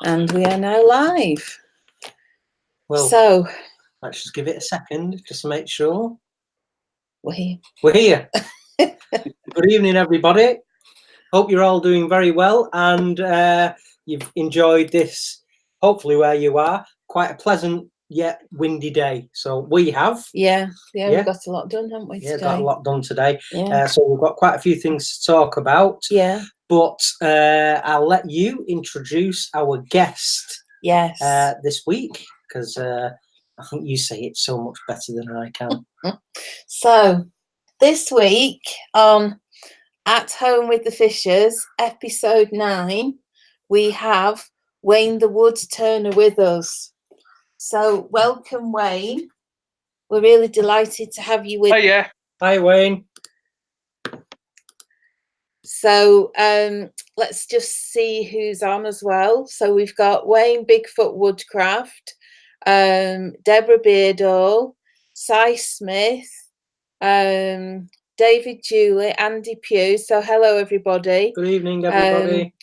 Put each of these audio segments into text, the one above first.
And we are now live. Well, so let's just give it a second just to make sure. we're here. We're here. Good evening, everybody. Hope you're all doing very well and you've enjoyed this, hopefully where you are. Quite a pleasant yet windy day. So we have. Yeah, we've got a lot done, haven't we, today? Yeah, got a lot done today. Yeah. So we've got quite a few things to talk about. Yeah. But I'll let you introduce our guest. Yes. This week, because I think you say it so much better than I can. So this week on At Home with the Fishers, episode 9, we have Wayne the Woodturner with us. So welcome, Wayne. We're really delighted to have you with us. Yeah. Hi, Wayne. So let's just see who's on as well. So we've got Wayne Bigfoot Woodcraft, Deborah Beardall, Cy Smith, David Julie, Andy Pugh. So hello, everybody. Good evening, everybody.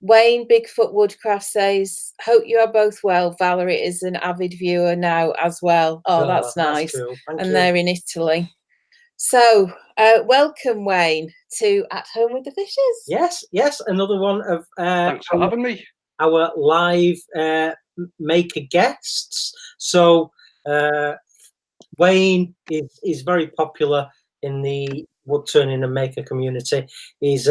Wayne Bigfoot Woodcraft says, hope you are both well. Valerie is an avid viewer now as well. Oh, that's nice. Cool. Thank and you. They're in Italy. So welcome, Wayne, to At Home with the Fishers. Yes, another one of thanks for having me. Our live maker guests. So Wayne is very popular in the woodturning and maker community. He's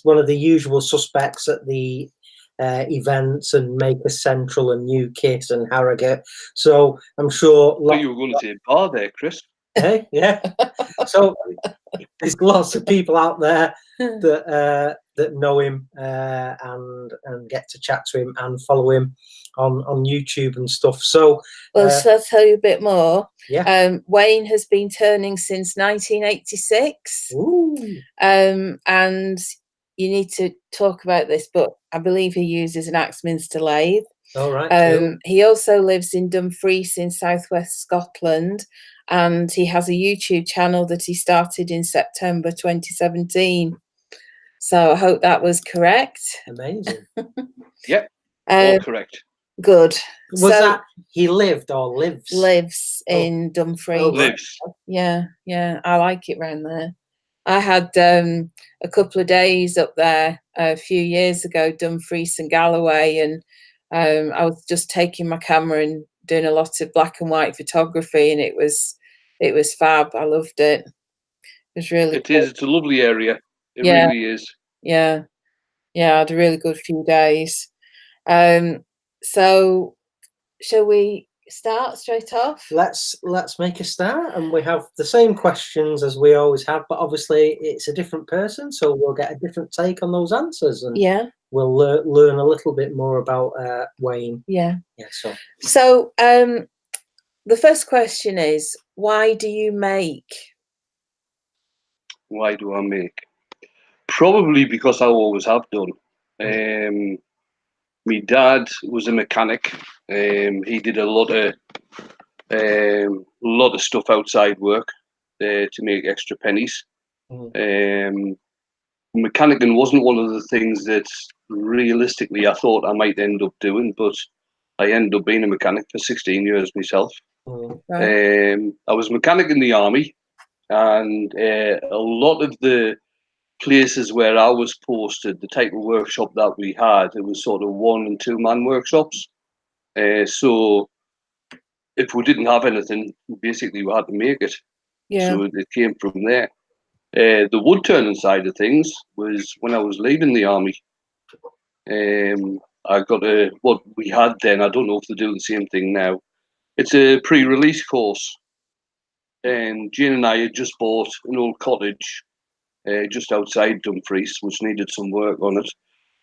one of the usual suspects at the events and Maker Central and New Kit and Harrogate. So I'm sure. You were going to say bar there, Chris. Hey, yeah. So there's lots of people out there that know him and get to chat to him and follow him on YouTube and stuff. So shall I tell you a bit more? Yeah. Wayne has been turning since 1986. Ooh. And you need to talk about this, but I believe he uses an Axminster lathe. All right. Cool. He also lives in Dumfries in southwest Scotland, and he has a YouTube channel that he started in September 2017. So I hope that was correct. Amazing. Yep. All correct. Good. Was that he lived or lives? Lives in Dumfries. Oh, lives. Yeah. I like it round there. I had a couple of days up there a few years ago, Dumfries and Galloway, and I was just taking my camera and doing a lot of black and white photography, and it was fab. I loved it. It was really. It is. It's a lovely area. It really is. Yeah. I had a really good few days. So, shall we start straight off? Let's make a start, and we have the same questions as we always have, but obviously it's a different person, so we'll get a different take on those answers, and we'll learn a little bit more about Wayne. Yeah. So the first question is, why do you make? Why do I make? Probably because I always have done. My dad was a mechanic. He did a lot of stuff outside work to make extra pennies. Mechanicking wasn't one of the things that realistically I thought I might end up doing, but I ended up being a mechanic for 16 years myself. Right. I was a mechanic in the army, and a lot of the places where I was posted, the type of workshop that we had, it was sort of 1- and 2-man workshops. So if we didn't have anything, basically we had to make it. Yeah. So it came from there. The woodturning side of things was when I was leaving the army. I got what we had then, I don't know if they do the same thing now. It's a pre-release course. And Jane and I had just bought an old cottage just outside Dumfries, which needed some work on it.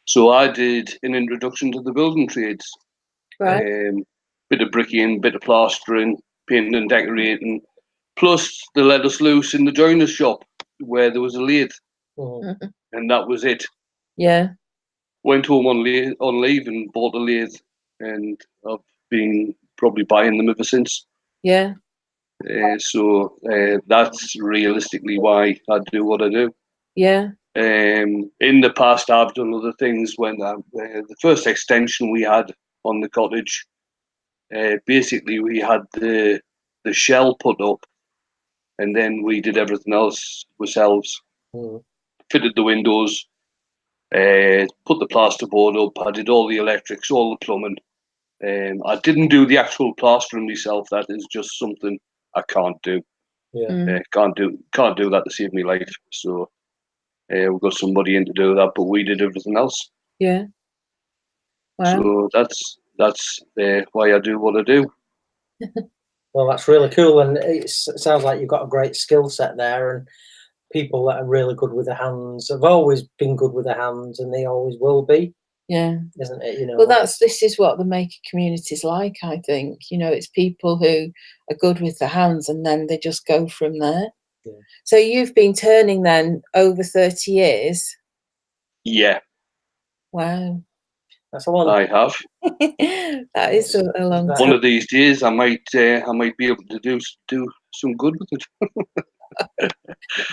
So I did an introduction to the building trades. Right. Bit of bricking, bit of plastering, painting and decorating. Plus, they let us loose in the joiner's shop where there was a lathe. And that was it. Yeah. Went home on leave and bought a lathe, and I've been probably buying them ever since. Yeah. So that's realistically why I do what I do. Yeah. In the past, I've done other things. When the first extension we had on the cottage, basically we had the shell put up, and then we did everything else ourselves. Fitted the windows, put the plasterboard up. I did all the electrics, all the plumbing. I didn't do the actual plastering myself. That is just something I can't do. Can't do that to save my life. So we've got somebody in to do that, but we did everything else. Yeah. So Wow. that's why I do what I do. Well, that's really cool, and it sounds like you've got a great skill set there, and people that are really good with their hands have always been good with their hands, and they always will be. Yeah. Isn't it? You know. Well, this is what the maker community is like, I think. You know, it's people who are good with their hands, and then they just go from there. Yeah. So you've been turning then over 30 years? Yeah. Wow. That's a long. I have. That is a long time. One of these days, I might be able to do some good with it.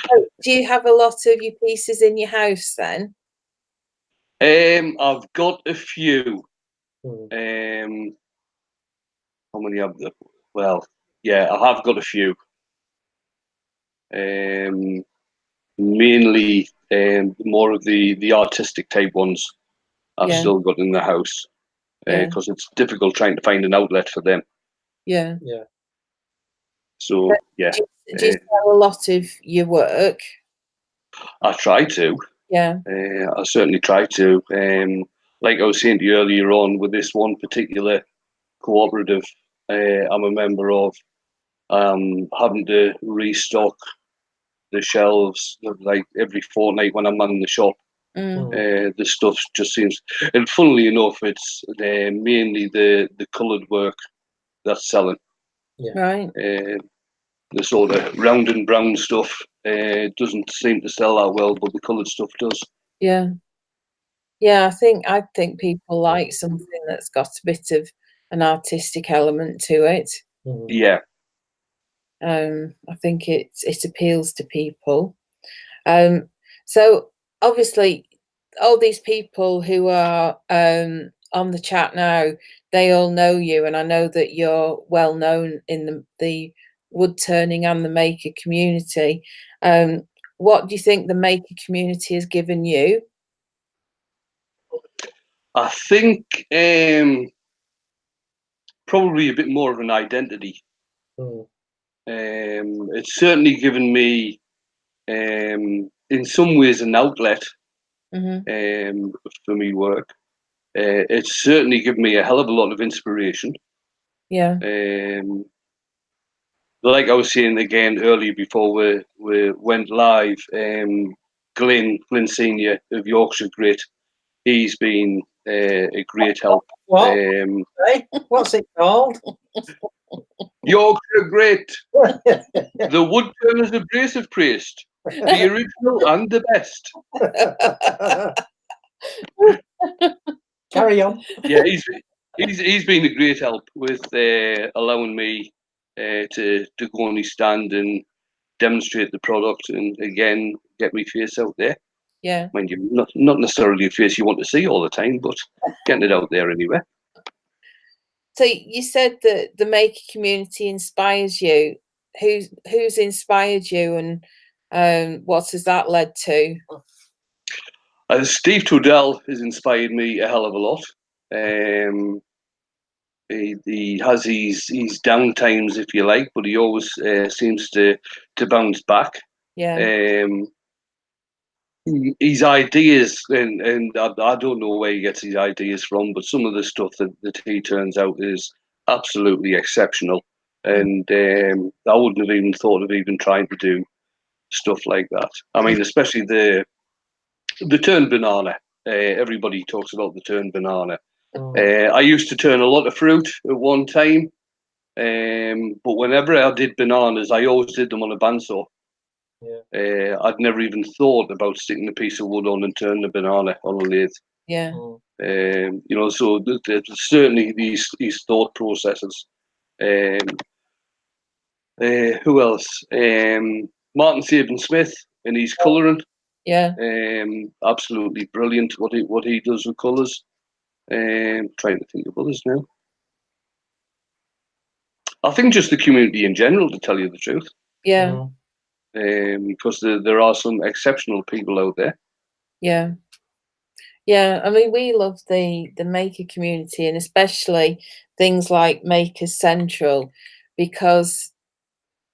So, do you have a lot of your pieces in your house then? I've got a few. How many have there? Well, yeah, I have got a few. Mainly more of the artistic type ones I've still got in the house, because it's difficult trying to find an outlet for them. Yeah. Yeah. So yeah. Do you sell a lot of your work? I try to. Yeah. I certainly try to. Like I was saying to you earlier on, with this one particular cooperative I'm a member of, having to restock the shelves like every fortnight when I'm in the shop. The stuff just seems, and funnily enough, it's mainly the coloured work that's selling. Yeah. Right. The sort of round and brown stuff doesn't seem to sell that well, but the coloured stuff does. Yeah. Yeah, I think people like something that's got a bit of an artistic element to it. Yeah. I think it appeals to people. So obviously, all these people who are on the chat now, they all know you, and I know that you're well known in the wood turning and the maker community. What do you think the maker community has given you? I think probably a bit more of an identity. It's certainly given me, in some ways, an outlet for me work. It's certainly given me a hell of a lot of inspiration. Yeah. Like I was saying again earlier before we went live, Glyn Senior of Yorkshire Grit, he's been a great help. What? Hey, what's it called? Yorkshire Grit, the Woodturner's abrasive priest, the original and the best. Carry on. Yeah, he's been a great help with allowing me to go on his stand and demonstrate the product, and again get my face out there. Yeah. Mind you, not necessarily a face you want to see all the time, but getting it out there anyway. So you said that the maker community inspires you. Who's inspired you, and what has that led to? Steve Trudell has inspired me a hell of a lot. He has his down times, if you like, but he always seems to bounce back. Yeah. His ideas, and I don't know where he gets his ideas from, but some of the stuff that he turns out is absolutely exceptional. And I wouldn't have even thought of even trying to do stuff like that. I mean, especially the turn banana. Everybody talks about the turn banana. I used to turn a lot of fruit at one time, but whenever I did bananas, I always did them on a bandsaw. Yeah. I'd never even thought about sticking a piece of wood on and turning a banana on a lathe. Yeah. You know, so there's certainly these thought processes. Who else? Martin Saban Smith and his colouring. Yeah. Absolutely brilliant what he does with colours. Trying to think of others now. I think just the community in general, to tell you the truth. Yeah. Because there are some exceptional people out there. Yeah. Yeah, I mean, we love the maker community, and especially things like Makers Central, because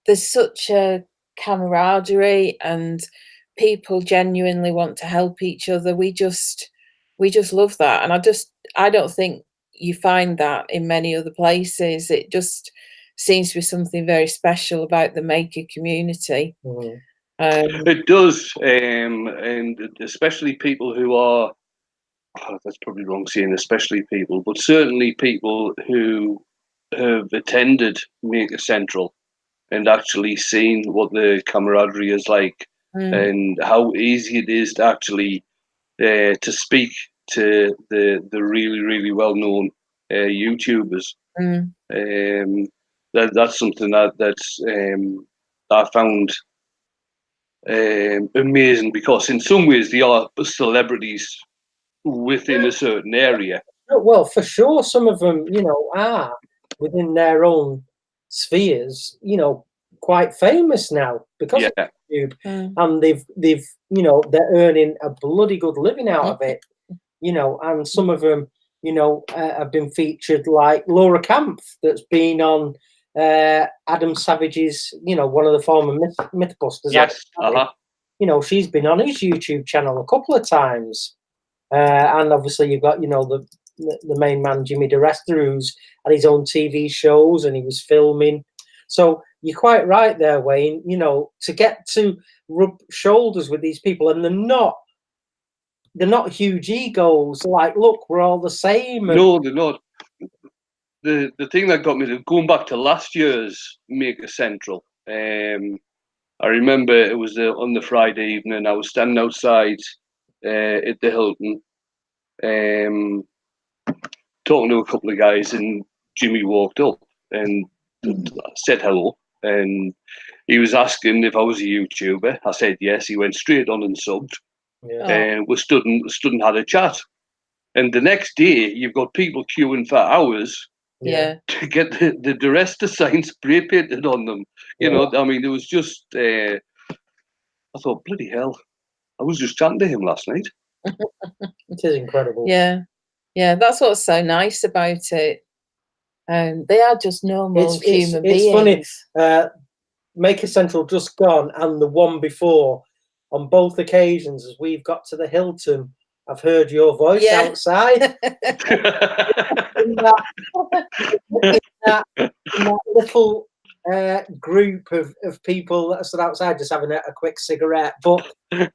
there's such a camaraderie and people genuinely want to help each other. We just love that, and I don't think you find that in many other places. It just seems to be something very special about the maker community. It does, and especially people who are, that's probably wrong saying especially people, but certainly people who have attended Maker Central and actually seen what the camaraderie is like, and how easy it is to actually to speak to the really, really well-known YouTubers. That's something that's I found amazing, because in some ways they are celebrities within a certain area. Well, for sure, some of them, are within their own spheres, quite famous now because of YouTube, and they've, they're earning a bloody good living out of it, and some of them, have been featured, like Laura Kampf, that's been on Adam Savage's, one of the former Mythbusters. Yes, she's been on his YouTube channel a couple of times. And obviously you've got, the main man, Jimmy DeResta, who's had his own TV shows and he was filming. So you're quite right there, Wayne, to get to rub shoulders with these people, and they're not huge egos. Like, look, we're all the same. No, they're not. The thing that got me to going back to last year's Maker Central, I remember it was on the Friday evening. I was standing outside at the Hilton, talking to a couple of guys, and Jimmy walked up and said hello, and he was asking if I was a YouTuber. I said yes. He went straight on and subbed, and we stood and had a chat. And the next day, you've got people queuing for hours to get the DeResta sign spray painted on them. You know, I mean, it was just, I thought, bloody hell, I was just chatting to him last night. It is incredible. Yeah. Yeah, that's what's so nice about it. They are just normal human beings. It's funny, Maker Central just gone, and the one before, on both occasions, as we've got to the Hilton, I've heard your voice outside. in that little group of people that stood outside just having a quick cigarette. But yeah,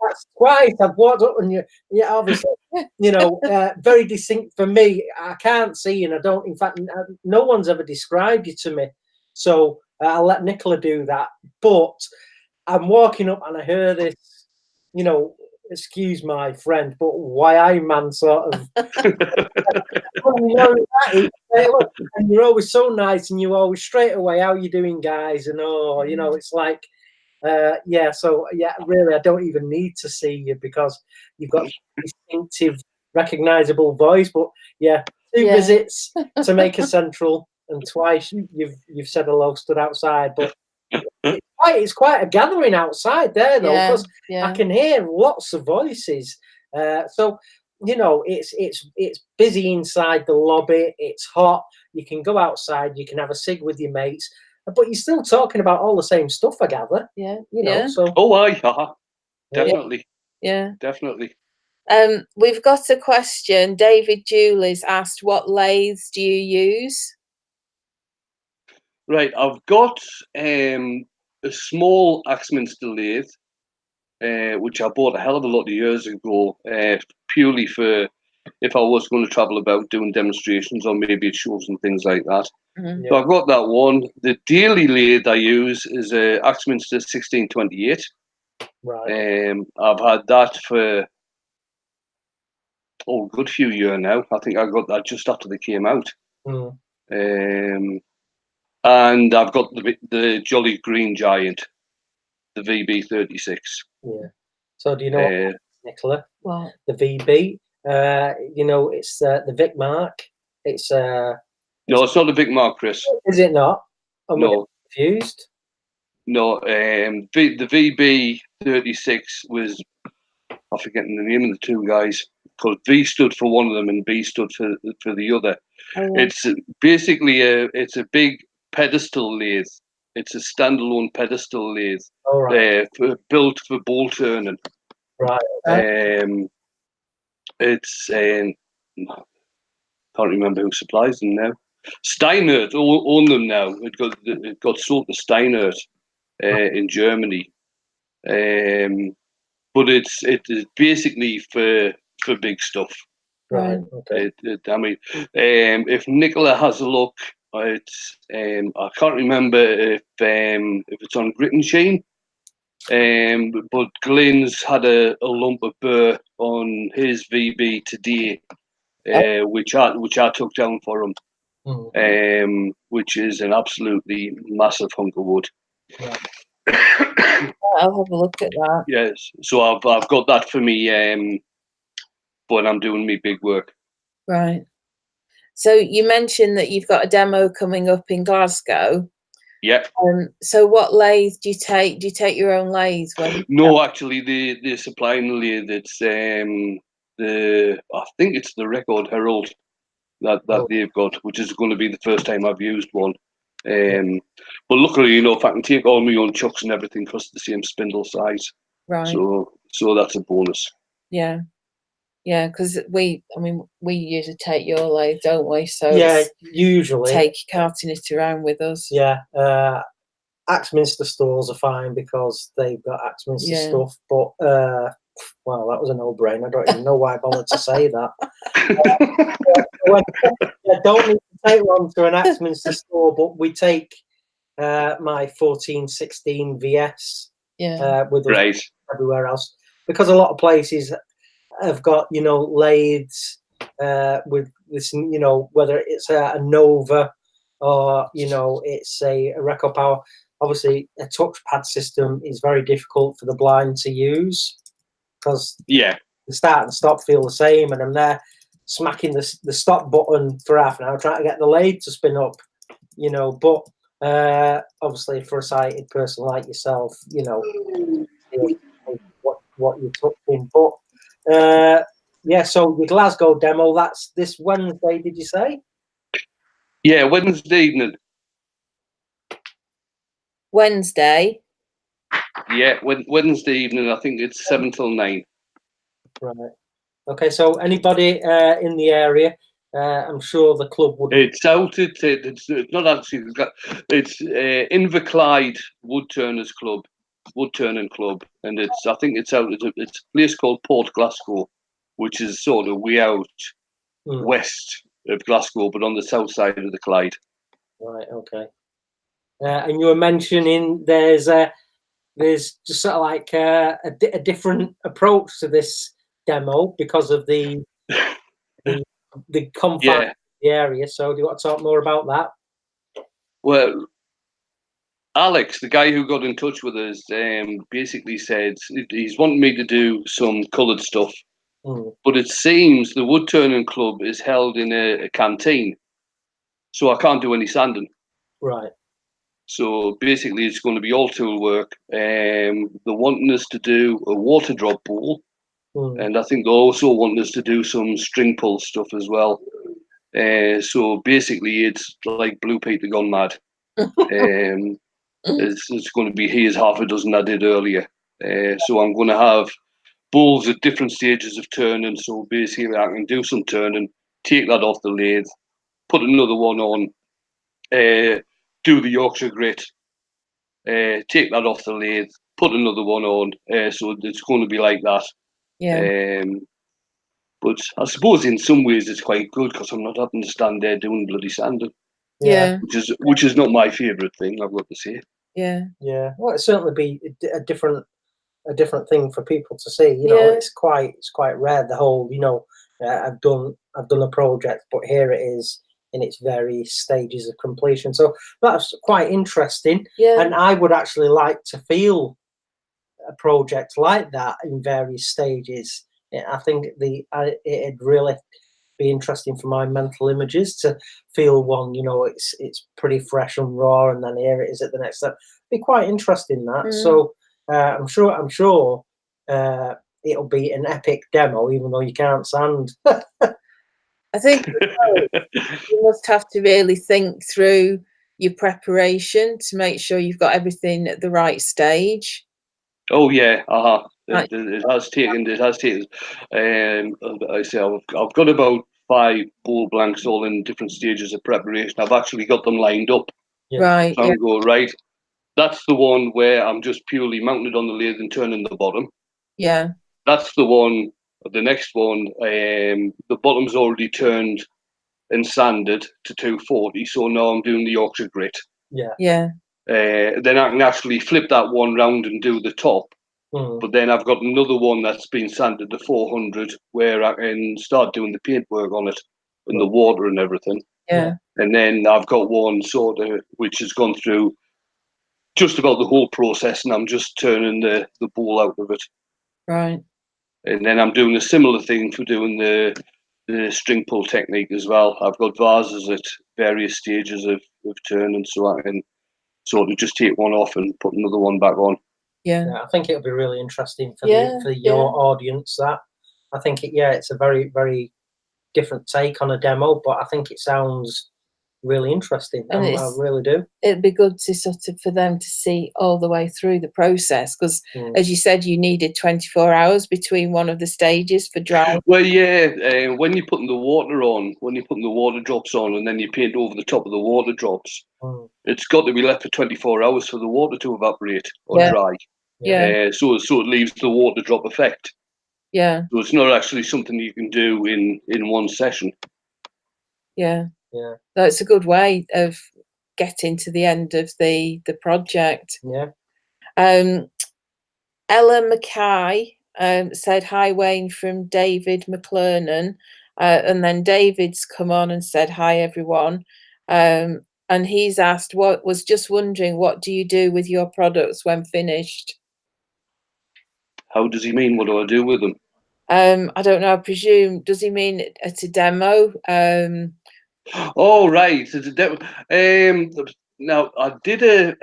that's twice I've walked up, and obviously, very distinct for me. I can't see, and I don't. In fact, no one's ever described you to me, so I'll let Nicola do that. But I'm walking up, and I hear this, excuse my French, but why man sort of. And you're always so nice, and you always straight away, how you doing, guys? And it's like, really, I don't even need to see you, because you've got distinctive, recognizable voice. But two visits to Maker Central, and twice you've said hello, stood outside. But it's quite a gathering outside there, though, because I can hear lots of voices. So it's busy inside the lobby. It's hot. You can go outside. You can have a cig with your mates, but you're still talking about all the same stuff, I gather. So definitely. Yeah, definitely. We've got a question. David Julie's asked, what lathes do you use? Right, I've got a small Axminster lathe, which I bought a hell of a lot of years ago, purely for if I was going to travel about doing demonstrations or maybe at shows and things like that. So I've got that one. The daily lathe I use is a Axminster 1628. Right. I've had that for a good few years now. I think I got that just after they came out. And I've got the Jolly Green Giant, the VB36. Yeah. So do you know what, Nicola? What? The VB. You know, it's the Vic Mark. It's No, it's not the Vic Mark, Chris. Is it not? No. Confused. No, the VB36 was, I'm forgetting the name of the two guys, because V stood for one of them and B stood for the other. Oh, yeah. It's basically it's a big pedestal lathe. It's a standalone pedestal lathe, built for ball turning. Right. It's can't remember who supplies them now. Steinert own them now. It got sold to Steinert in Germany. But it is basically for big stuff. Right. Okay. I mean, if Nicola has a look, it's I can't remember if it's on Grit and Sheen. But Glenn's had a lump of burr on his VB today, which I took down for him. Which is an absolutely massive hunk of wood. Right. I'll have a look at that. Yes, so I've got that for me when I'm doing me big work. Right. So you mentioned that you've got a demo coming up in Glasgow. Yeah. So what lathe do you take? Do you take your own lathe? No, actually, they're supplying the lathe. It's I think it's the Record Herald that they've got, which is going to be the first time I've used one. But luckily, you know, if I can take all my own chucks and everything, because the same spindle size. Right. So that's a bonus. Yeah. Yeah, because we usually take your lathe, don't we? So yeah, usually take carting it around with us. Yeah. Axminster stores are fine because they've got Axminster stuff, but well, that was a no-brainer. I don't even know why I bothered to say that. Don't need to take one to an Axminster store, but we take my 1416 VS with us everywhere else, because a lot of places have got, you know, lathes with this, you know, whether it's a Nova or, you know, it's a Record Power. Obviously, a touchpad system is very difficult for the blind to use because the start and stop feel the same, and I'm there smacking the stop button for half an hour trying to get the lathe to spin up, you know. But obviously, for a sighted person like yourself, you know, what you're touching. But yeah, so your Glasgow demo, that's this Wednesday, did you say? Yeah, Wednesday evening. Wednesday? Yeah, Wednesday evening. I think it's 7 till 9. Right. Okay, so anybody in the area, I'm sure the club would... It's out, it's not actually, it's Inverclyde Woodturners Club, Woodturning Club, and I think it's out, it's a place called Port Glasgow, which is sort of way out west of Glasgow, but on the south side of the Clyde. Right, okay. And you were mentioning there's just sort of like a different approach to this demo because of the confined of the area. So do you want to talk more about that? Well, Alex, the guy who got in touch with us, basically said he's wanting me to do some coloured stuff, but it seems the Woodturning Club is held in a canteen, so I can't do any sanding. Right. So basically, it's going to be all tool work. They're wanting us to do a water drop bowl, and I think they're also wanting us to do some string pull stuff as well. So basically, it's like Blue Peter gone mad. It's going to be here's half a dozen I did earlier. So I'm going to have bowls at different stages of turning. So basically, I can do some turning, take that off the lathe, put another one on, do the Yorkshire grit, take that off the lathe, put another one on. So it's going to be like that. Yeah. But I suppose in some ways it's quite good because I'm not having to stand there doing bloody sanding. Yeah. Which is not my favourite thing, I've got to say. Yeah. Yeah. Well, it'd certainly be a different thing for people to see. You know, it's quite rare. The whole, you know, I've done a project, but here it is in its various stages of completion. So that's quite interesting. Yeah. And I would actually like to feel a project like that in various stages, I think it'd really be interesting for my mental images to feel one, you know, it's pretty fresh and raw, and then here it is at the next step. Be quite interesting that. So I'm sure it'll be an epic demo, even though you can't sand. I think you must have to really think through your preparation to make sure you've got everything at the right stage. Oh yeah, Right. it has taken. I say I've got about 5 bowl blanks, all in different stages of preparation. I've actually got them lined up. Yeah. Right. So I'm going, right. That's the one where I'm just purely mounted on the lathe and turning the bottom. Yeah. That's the one. The next one, the bottom's already turned and sanded to 240. So now I'm doing the Yorkshire grit. Yeah. Yeah. Then I can actually flip that one round and do the top. But then I've got another one that's been sanded to 400, where I can start doing the paintwork on it and the water and everything. Yeah. And then I've got one sort of which has gone through just about the whole process, and I'm just turning the bowl out of it. Right. And then I'm doing a similar thing for doing the string pull technique as well. I've got vases at various stages of turning, so I can sort of just take one off and put another one back on. Yeah. I think it'll be really interesting for your Yeah. audience. That I think it's a very, very different take on a demo, but I think it sounds really interesting. And I really do. It'd be good to sort of for them to see all the way through the process, because as you said, you needed 24 hours between one of the stages for drying. Well, yeah, when you're putting the water on, when you're putting the water drops on, and then you paint over the top of the water drops, it's got to be left for 24 hours for the water to evaporate or dry. Yeah. So it leaves the water drop effect. Yeah. So it's not actually something you can do in one session. Yeah. Yeah. That's a good way of getting to the end of the project. Yeah. Ella Mackay said, "Hi Wayne," from David McClernon, and then David's come on and said, "Hi everyone," and he's asked, was just wondering, what do you do with your products when finished? How does he mean? What do I do with them? I don't know. I presume, does he mean at a demo? Oh right, it's a demo. Now I did a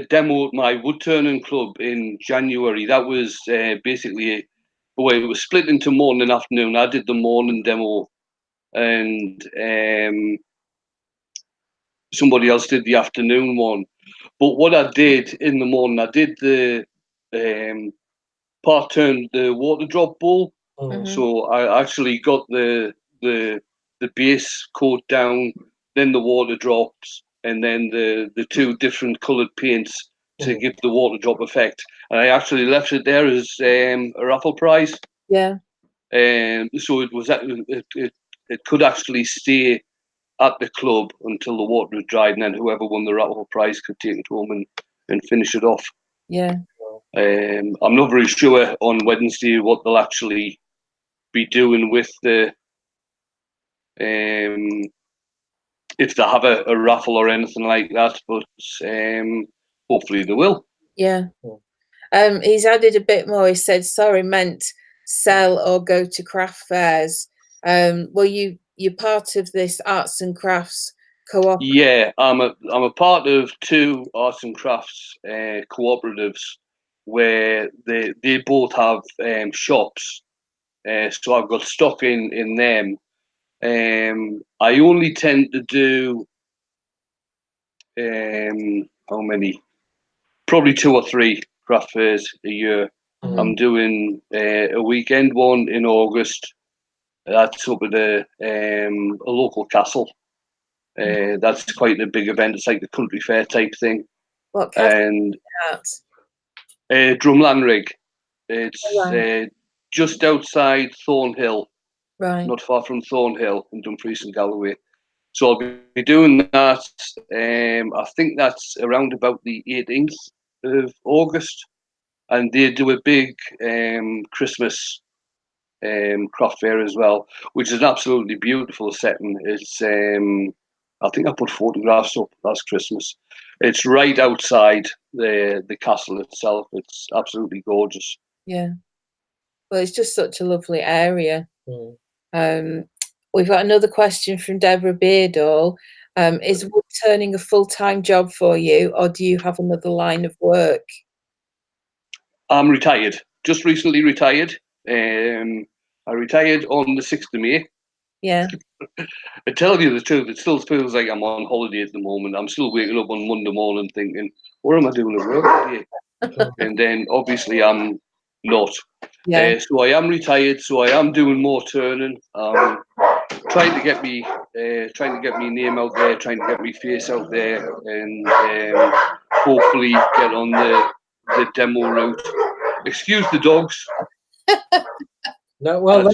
demo at my woodturning club in January. That was basically it was split into morning and afternoon. I did the morning demo, and somebody else did the afternoon one. But what I did in the morning, I did the part turned the water drop bowl. So I actually got the base coat down, then the water drops, and then the 2 different coloured paints to give the water drop effect. And I actually left it there as a raffle prize. Yeah. So it could actually stay at the club until the water had dried, and then whoever won the raffle prize could take it home and finish it off. Yeah. I'm not very sure on Wednesday what they'll actually be doing with the if they have a raffle or anything like that, but hopefully they will. Yeah. He's added a bit more. He said, "Sorry, meant sell or go to craft fairs." Well, you're part of this arts and crafts co-op. Yeah, I'm a part of 2 arts and crafts cooperatives where they both have shops. So I've got stock in them. I only tend to do how many? Probably 2 or 3 craft fairs a year. I'm doing a weekend one in August. That's up at a local castle. That's quite a big event. It's like the country fair type thing. What castle? And that? Drumlanrig. It's just outside Thornhill, Right. not far from Thornhill in Dumfries and Galloway. So I'll be doing that. I think that's around about the 18th of August, and they do a big Christmas craft fair as well, which is an absolutely beautiful setting. It's I think I put photographs up last Christmas. It's right outside the castle itself. It's absolutely gorgeous. Yeah. Well, it's just such a lovely area. Mm. We've got another question from Deborah Beardall. Is wood turning a full-time job for you, or do you have another line of work? I'm retired. Just recently retired. I retired on the 6th of May. Yeah. I tell you the truth, it still feels like I'm on holiday at the moment. I'm still waking up on Monday morning thinking, what am I doing at work today? And then obviously I'm not. Yeah. So I am retired, so I am doing more turning. Trying to get me name out there, trying to get me face out there, and hopefully get on the demo route. Excuse the dogs. No, well,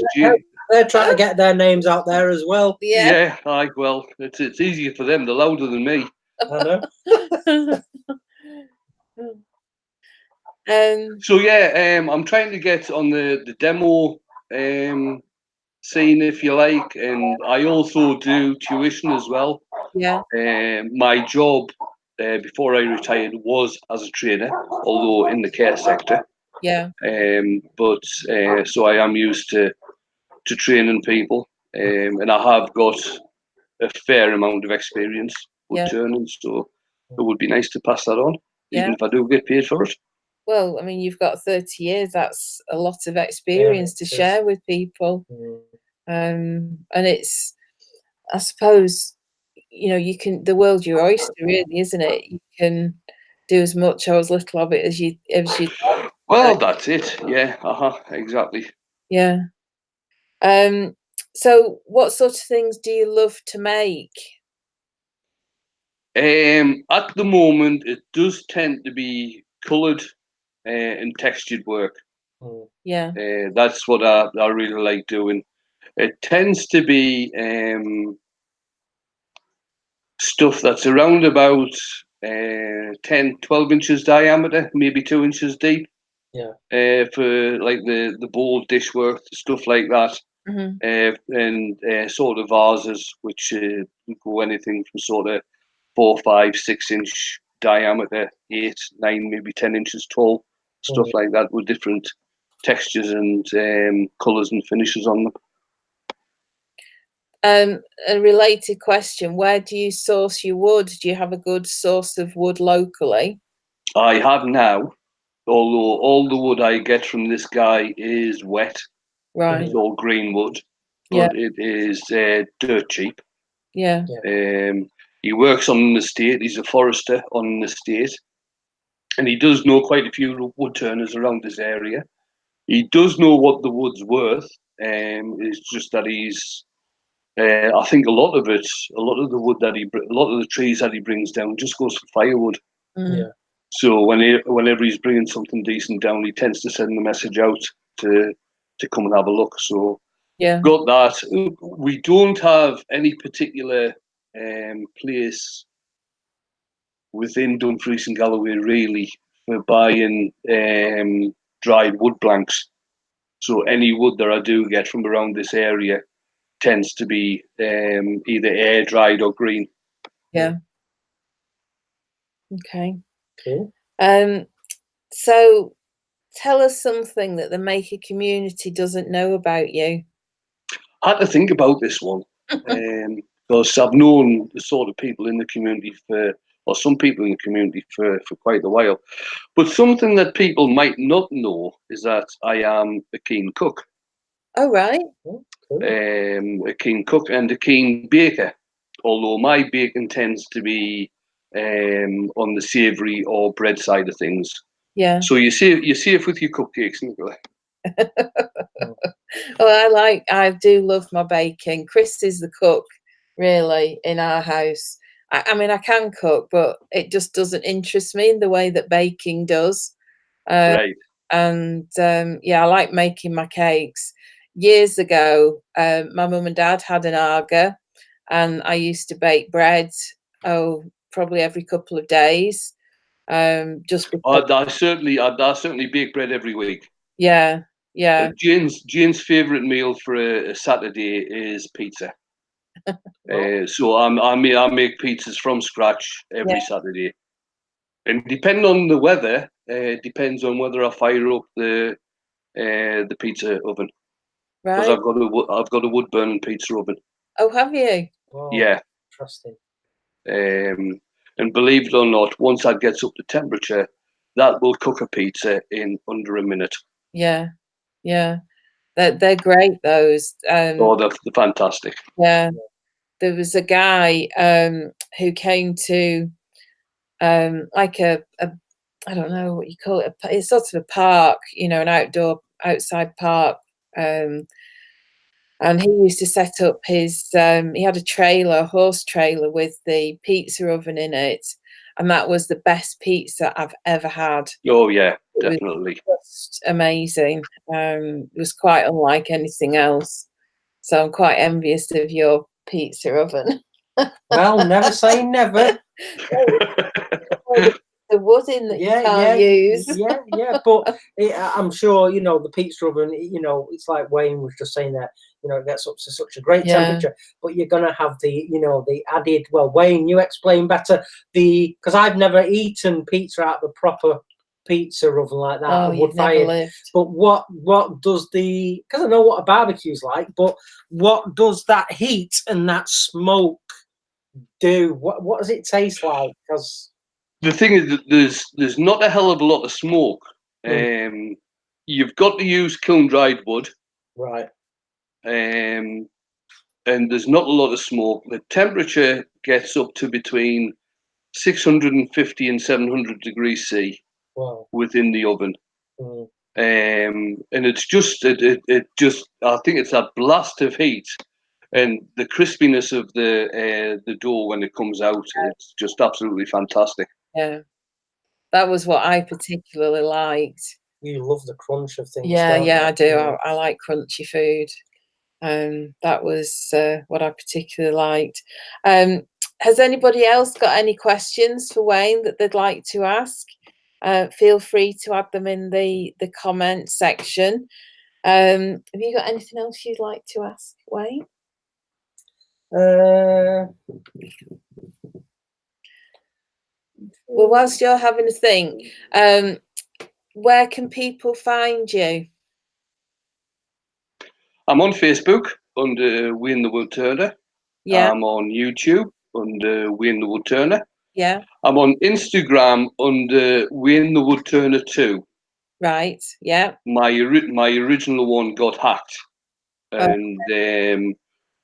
they're trying to get their names out there as well. Yeah. Yeah, well, it's easier for them. They're louder than me. I know. So yeah, I'm trying to get on the demo scene, if you like, and I also do tuition as well. Yeah. My job before I retired was as a trainer, although in the care sector. Yeah. But so I am used to training people, and I have got a fair amount of experience with turning, so it would be nice to pass that on, even if I do get paid for it. Well, I mean, you've got 30 years. That's a lot of experience to share with people. And it's, I suppose, you know, you can, the world's your oyster, really, isn't it? You can do as much or as little of it as you like. Well, that's it. Yeah, exactly. Yeah. So what sort of things do you love to make? At the moment, it does tend to be coloured and textured work. Yeah. That's what I really like doing. It tends to be stuff that's around about 10, 12 inches diameter, maybe 2 inches deep. Yeah. For like the bowl dishwork, stuff like that. And sort of vases, which go anything from sort of 4, 5, 6 inch diameter, 8, 9, maybe 10 inches tall, stuff like that, with different textures and colours and finishes on them. A related question: where do you source your wood? Do you have a good source of wood locally? I have now, although all the wood I get from this guy is wet. Right. It's all green wood, but it is dirt cheap. Yeah. He works on an estate. He's a forester on an estate, and he does know quite a few woodturners around this area. He does know what the wood's worth. It's just that he's, I think a lot of the wood that a lot of the trees that he brings down just goes for firewood. Yeah. So whenever he's bringing something decent down, he tends to send the message out to come and have a look. So got that. We don't have any particular place within Dumfries and Galloway really for buying dried wood blanks. So any wood that I do get from around this area tends to be either air dried or green. Yeah. Okay. Cool. So tell us something that the maker community doesn't know about you. I had to think about this one because I've known the sort of people in the community or some people in the community for quite a while. But something that people might not know is that I am a keen cook. Oh, right. A keen cook and a keen baker, although my baking tends to be on the savoury or bread side of things. Yeah. So you're safe with your cupcakes, Nicola. Well, I do love my baking. Chris is the cook, really, in our house. I mean, I can cook, but it just doesn't interest me in the way that baking does. Right. And yeah, I like making my cakes. Years ago, my mum and dad had an Aga, and I used to bake bread, probably every couple of days. Just because, I certainly bake bread every week. yeah. Jane's favourite meal for a Saturday is pizza. So I make pizzas from scratch every Saturday. And depending on the weather, depends on whether I fire up the pizza oven, because Right. I've got a wood burning pizza oven. Oh, have you? Wow, Yeah. interesting. And believe it or not, once that gets up to temperature, that will cook a pizza in under a minute. Yeah, yeah. They're great, those. Oh, they're fantastic. Yeah. There was a guy who came to like a I don't know what you call it. It's sort of a park, you know, an outside park. And he used to set up his, he had a horse trailer with the pizza oven in it. And that was the best pizza I've ever had. Oh, yeah, It was definitely. just amazing. It was quite unlike anything else. So I'm quite envious of your pizza oven. Well, never say never. The wood in that you can't use. Yeah. But I'm sure, you know, the pizza oven, you know, it's like Wayne was just saying that, you know, it gets up to such a great temperature, but you're going to have the, you know, the added, well, Wayne, you explain better because I've never eaten pizza out of a proper pizza oven like that. Oh, you've never lived. But what does because I know what a barbecue's like, but what does that heat and that smoke do? What does it taste like? Because the thing is that there's not a hell of a lot of smoke. You've got to use kiln dried wood, right? And there's not a lot of smoke. The temperature gets up to between 650 and 700 degrees C. Wow. Within the oven. And it's just it just, I think it's that blast of heat and the crispiness of the dough when it comes out. It's just absolutely fantastic. Yeah, that was what I particularly liked. You love the crunch of things. Yeah, I do. I like crunchy food. That was what I particularly liked. Has anybody else got any questions for Wayne that they'd like to ask? Feel free to add them in the comment section. Have you got anything else you'd like to ask, Wayne? Well, whilst you're having a think, where can people find you? I'm on Facebook under Wayne the Woodturner. Yeah. I'm on YouTube under Wayne the Woodturner. Yeah. I'm on Instagram under Wayne the Woodturner 2. Right. Yeah. My original one got hacked, and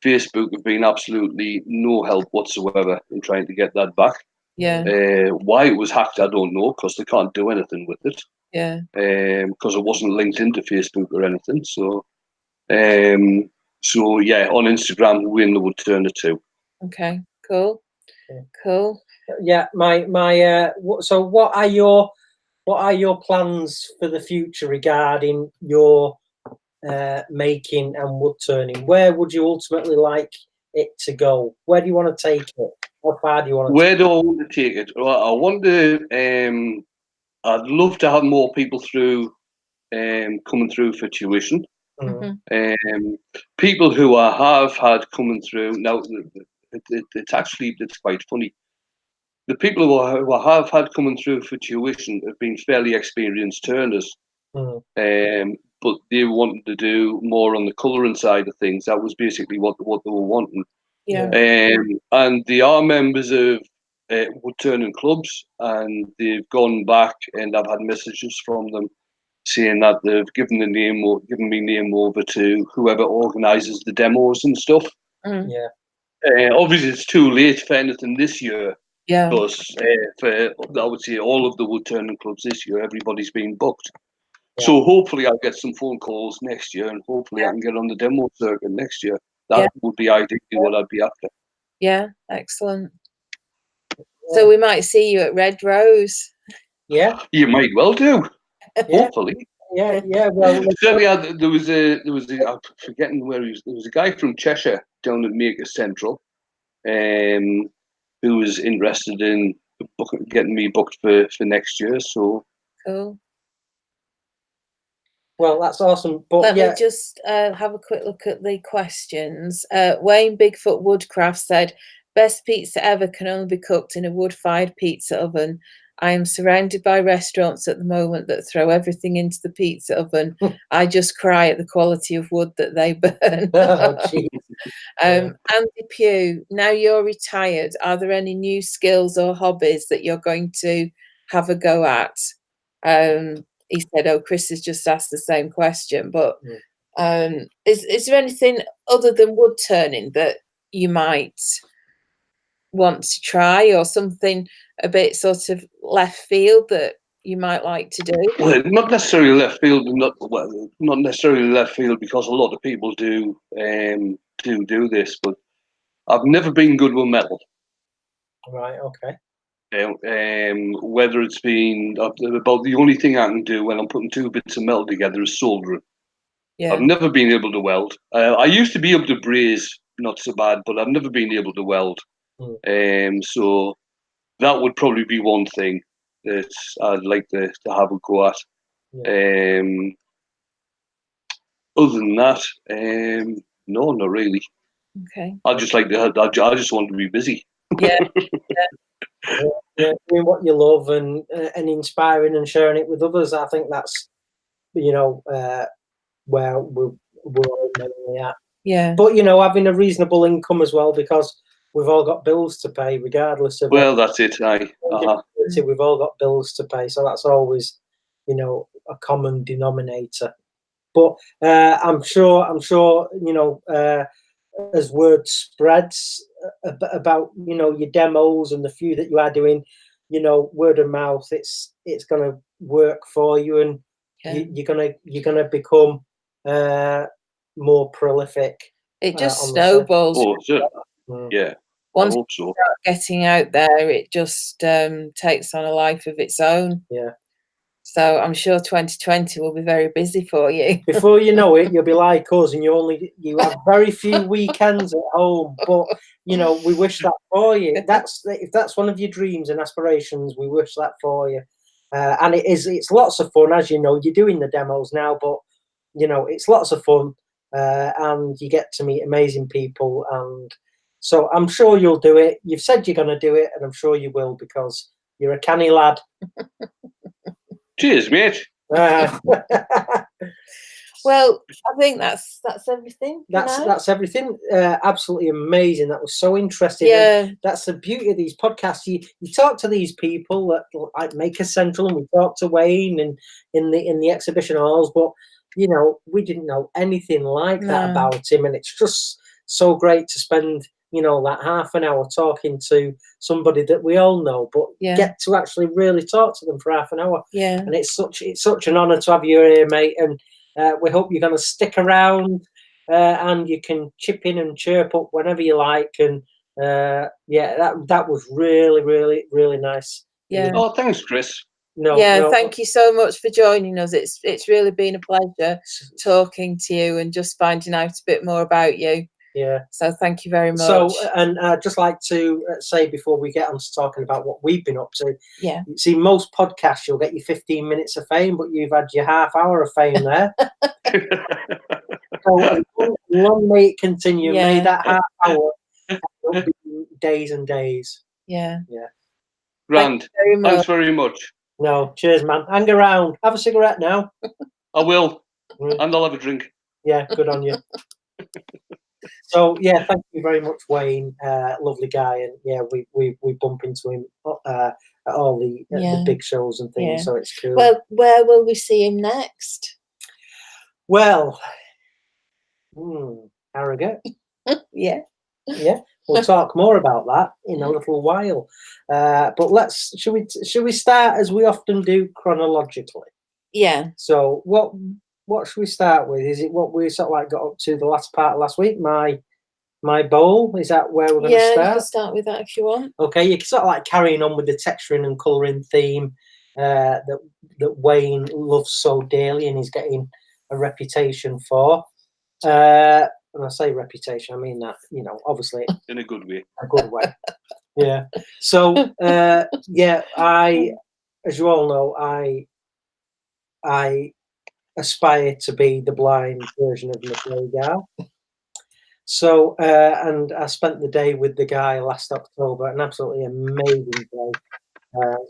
Facebook have been absolutely no help whatsoever in trying to get that back. Yeah. Why it was hacked, I don't know, because they can't do anything with it. Yeah. Because it wasn't linked into Facebook or anything. So yeah, on Instagram, Wayne the Woodturner 2. Okay. Cool. Cool. Yeah. So what are your plans for the future regarding your making and wood turning? Where would you ultimately like it to go? Where do you want to take it? How far do you want to Where do I want to take it? Well, I want to. I'd love to have more people through, coming through for tuition. People who I have had coming through now. It's quite funny. The people who I have had coming through for tuition have been fairly experienced turners. But they wanted to do more on the colouring side of things. That was basically what they were wanting. Yeah. And they are members of wood turning clubs, and they've gone back, and I've had messages from them saying that they've given me name over to whoever organises the demos and stuff. Yeah. Obviously, it's too late for anything this year. Yeah. Because for, I would say, all of the wood turning clubs this year, everybody's been booked. Yeah. So hopefully I'll get some phone calls next year, and hopefully I can get on the demo circuit next year. That would be ideally what I'd be after. Yeah, excellent. So we might see you at Red Rose. Yeah, you might well do. Hopefully. Yeah. Well, certainly there was I'm forgetting where he was. There was a guy from Cheshire down at Maker Central, who was interested in getting me booked for next year. So cool. Well, that's awesome. But let me just have a quick look at the questions. Wayne Bigfoot Woodcraft said, "Best pizza ever can only be cooked in a wood-fired pizza oven. I am surrounded by restaurants at the moment that throw everything into the pizza oven. I just cry at the quality of wood that they burn. Oh, jeez. Andy Pugh, now you're retired, are there any new skills or hobbies that you're going to have a go at? He said, oh, Chris has just asked the same question, but is there anything other than wood turning that you might want to try, or something a bit sort of left field that you might like to do? Well, not necessarily left field, not necessarily left field, because a lot of people do this, but I've never been good with metal. Right. Okay. Whether it's been about the only thing I can do when I'm putting two bits of metal together is soldering. Yeah. I've never been able to weld. I used to be able to braze, not so bad, but I've never been able to weld. So that would probably be one thing that I'd like to have a go at. Other than that, no, not really. Okay. I just like to. I just want to be busy. Yeah. Doing what you love and inspiring and sharing it with others. I think that's where we're all mainly at. Yeah. But having a reasonable income as well, because we've all got bills to pay, regardless of. Well, that's it. We've all got bills to pay, so that's always, a common denominator. But I'm sure, as word spreads about your demos and the few that you are doing, word of mouth, it's going to work for you, and you're gonna become more prolific. It just snowballs. Oh, yeah. Once I hope so. you start getting out there, it just takes on a life of its own. Yeah. So I'm sure 2020 will be very busy for you. Before you know it, you'll be like us, and you have very few weekends at home. But we wish that for you. If that's one of your dreams and aspirations, we wish that for you. And it's lots of fun, as you know. You're doing the demos now, but it's lots of fun, and you get to meet amazing people. And so I'm sure you'll do it. You've said you're going to do it, and I'm sure you will, because you're a canny lad. Cheers, mate. Well, I think that's everything. That's everything. Absolutely amazing. That was so interesting. Yeah, and that's the beauty of these podcasts. You talk to these people that like Maker Central, and we talk to Wayne and in the exhibition halls, but we didn't know anything like that about him, and it's just so great to spend that half an hour talking to somebody that we all know, but get to actually really talk to them for half an hour. Yeah, and it's such an honour to have you here, mate, and we hope you're going to stick around, and you can chip in and chirp up whenever you like. And that was really, really, really nice. Yeah. Oh, thanks, Chris. Thank you so much for joining us. It's really been a pleasure talking to you and just finding out a bit more about you. Yeah. So thank you very much. So, and I'd just like to say before we get on to talking about what we've been up to. Yeah. See, most podcasts you'll get your 15 minutes of fame, but you've had your half hour of fame there. So long may it continue. Yeah. May that half hour will be days and days. Yeah. Yeah. Grand. Thanks very much. No, cheers, man. Hang around. Have a cigarette now. I will. And I'll have a drink. Yeah, good on you. So thank you very much, Wayne. Lovely guy, and we bump into him at all the big shows and things. So it's cool. Well, where will we see him next? Well, Harrogate. Yeah. We'll talk more about that in a little while. But should we start as we often do chronologically? Yeah. So what should we start with? Is it what we sort of like got up to the last part of last week? My bowl? Is that where we're going to start? Yeah, you can start with that if you want. Okay, you're sort of like carrying on with the texturing and colouring theme that Wayne loves so dearly and he's getting a reputation for. And I say reputation, I mean that, obviously in a good way. A good way. Yeah. So I, as you all know, I aspire to be the blind version of Nicola. So and I spent the day with the guy last October, an absolutely amazing day.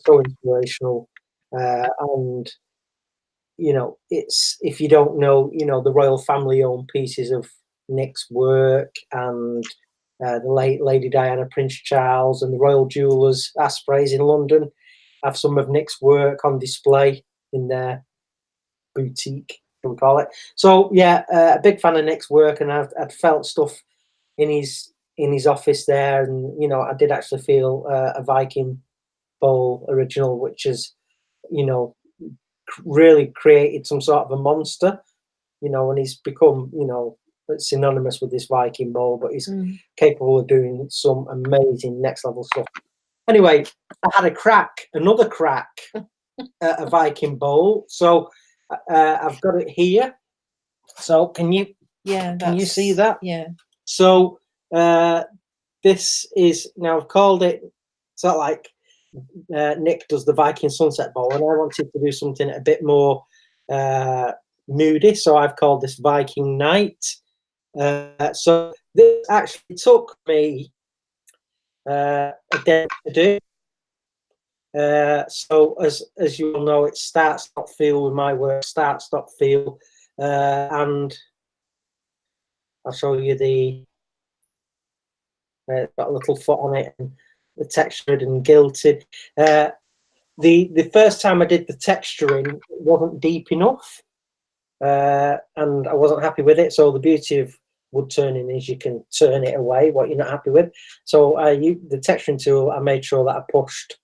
so inspirational, and you know, it's, if you don't know, you know, the royal family own pieces of Nick's work, and the late Lady Diana, Prince Charles, and the Royal Jewellers Aspreys in London have some of Nick's work on display in their boutique, shall we call it. So yeah, a big fan of Nick's work, and I'd felt stuff in his office there, and you know, I did actually feel a Viking bowl original, which is, you know, really created some sort of a monster, you know, and he's become, you know, synonymous with this Viking bowl, but he's capable of doing some amazing next level stuff. Anyway, I had another crack at a Viking bowl. So I've got it here. So can you see that? Yeah. So this is, now I've called it, sort of like Nick does the Viking Sunset Bowl, and I wanted to do something a bit more moody, so I've called this Viking Night. So this actually took me a day to do. So as you all know, it's start stop feel with my work, start stop feel, and I'll show you the got a little foot on it, and the textured and gilded. The first time I did the texturing, it wasn't deep enough, and I wasn't happy with it. So the beauty of wood turning is you can turn it away what you're not happy with. So the texturing tool, I made sure that I pushed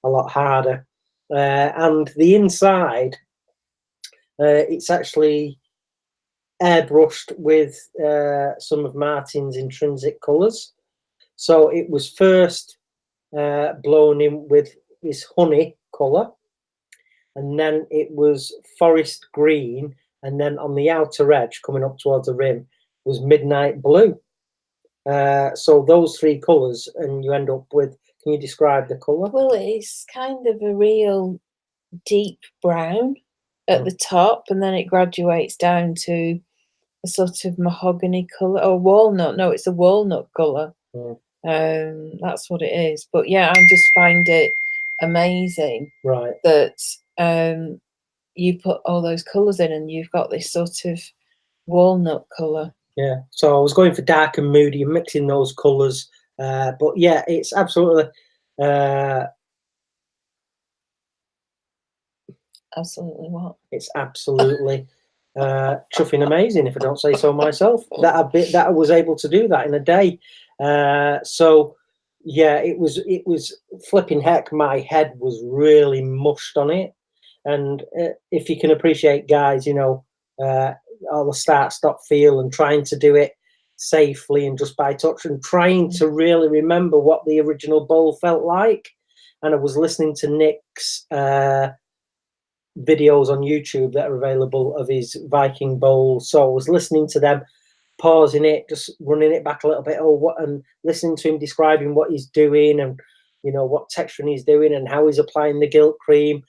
a lot harder, and the inside, it's actually airbrushed with some of Martin's intrinsic colours. So it was first blown in with this honey colour, and then it was forest green, and then on the outer edge coming up towards the rim was midnight blue. So those three colours, and you end up with, can you describe the colour? Well, it's kind of a real deep brown at the top, and then it graduates down to a sort of mahogany colour, or walnut. No, it's a walnut colour. That's what it is. But yeah, I just find it amazing, right, that you put all those colours in and you've got this sort of walnut colour. Yeah, so I was going for dark and moody and mixing those colours, but yeah, it's absolutely absolutely what? It's absolutely chuffing amazing, if I don't say so myself, that I was able to do that in a day. So yeah, it was flipping heck. My head was really mushed on it, and if you can appreciate, guys, you know, all the start stop feel and trying to do it safely and just by touch, and trying to really remember what the original bowl felt like. And I was listening to Nick's videos on YouTube that are available of his Viking bowl, so I was listening to them, pausing it, just running it back a little bit, and listening to him describing what he's doing, and you know, what texturing he's doing and how he's applying the gilt cream.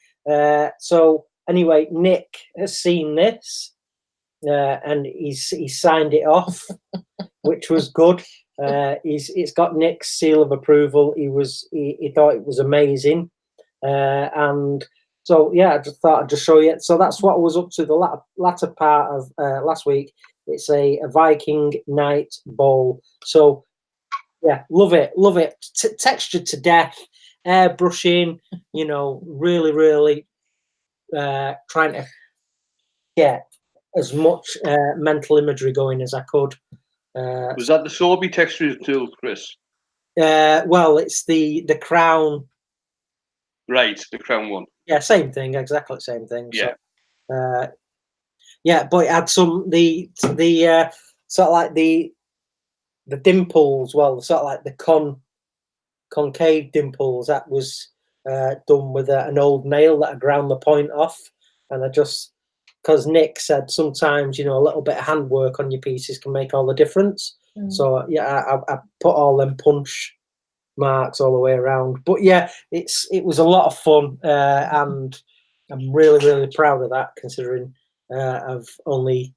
So anyway, Nick has seen this, and he's signed it off, which was good. It's got Nick's seal of approval. He thought it was amazing, and so yeah, I just thought I'd just show you. So that's what I was up to the latter part of last week. It's a Viking Night bowl. So yeah, love it, textured to death, airbrushing. You know, really trying to get as much mental imagery going as I could. Was that the Sorby texture tool, Chris? Well, it's the crown. Right, the crown one. Yeah, same thing, exactly the same thing. Yeah. So, yeah, but it had some the sort of like the dimples. Well, sort of like the concave dimples. That was done with an old nail that I ground the point off, and I just, because Nick said sometimes, you know, a little bit of handwork on your pieces can make all the difference. So yeah, I put all them punch marks all the way around. But yeah, it was a lot of fun, and I'm really proud of that, considering I've only,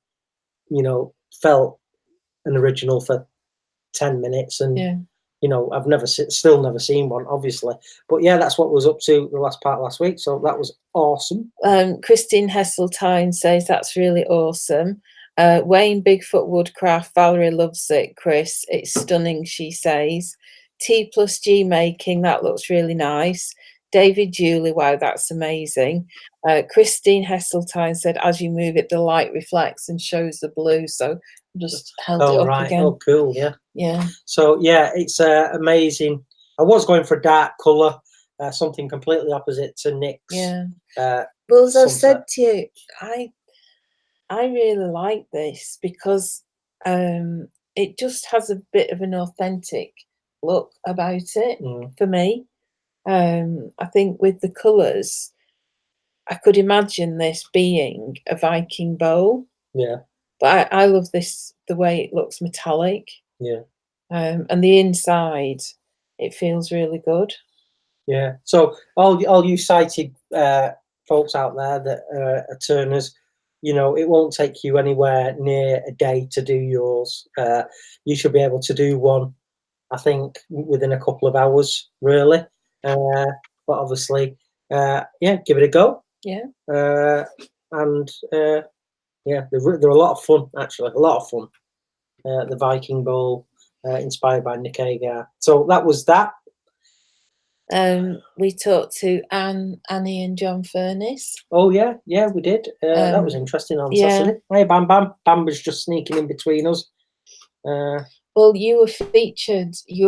you know, felt an original for 10 minutes, and you know, I've still never seen one, obviously. But yeah, that's what was up to the last part last week. So that was awesome. Christine Hesseltine says that's really awesome. Wayne Bigfoot Woodcraft, Valerie loves it. Chris, it's stunning, she says. T+G making, that looks really nice. David Julie, wow, that's amazing. Christine Hesseltine said, as you move it, the light reflects and shows the blue. So I just held it up again. Oh, cool, yeah. Yeah. So yeah, it's amazing. I was going for a dark colour, something completely opposite to Nick's. Yeah. Well, as I said to you, I really like this because it just has a bit of an authentic look about it for me. I think with the colours, I could imagine this being a Viking bowl. Yeah. But I love this, the way it looks metallic. Yeah. And the inside, it feels really good. Yeah. So all you sighted folks out there that are turners, you know, it won't take you anywhere near a day to do yours. You should be able to do one, I think, within a couple of hours, really. But obviously, yeah, give it a go. Yeah. And yeah, they're a lot of fun, actually, a lot of fun. The Viking Bowl, inspired by Nick Agar. So that was that. We talked to Anni and John Furniss. Oh yeah, we did. That was interesting on Saturday. Hey, Bam Bam. Bam was just sneaking in between us. Well, you were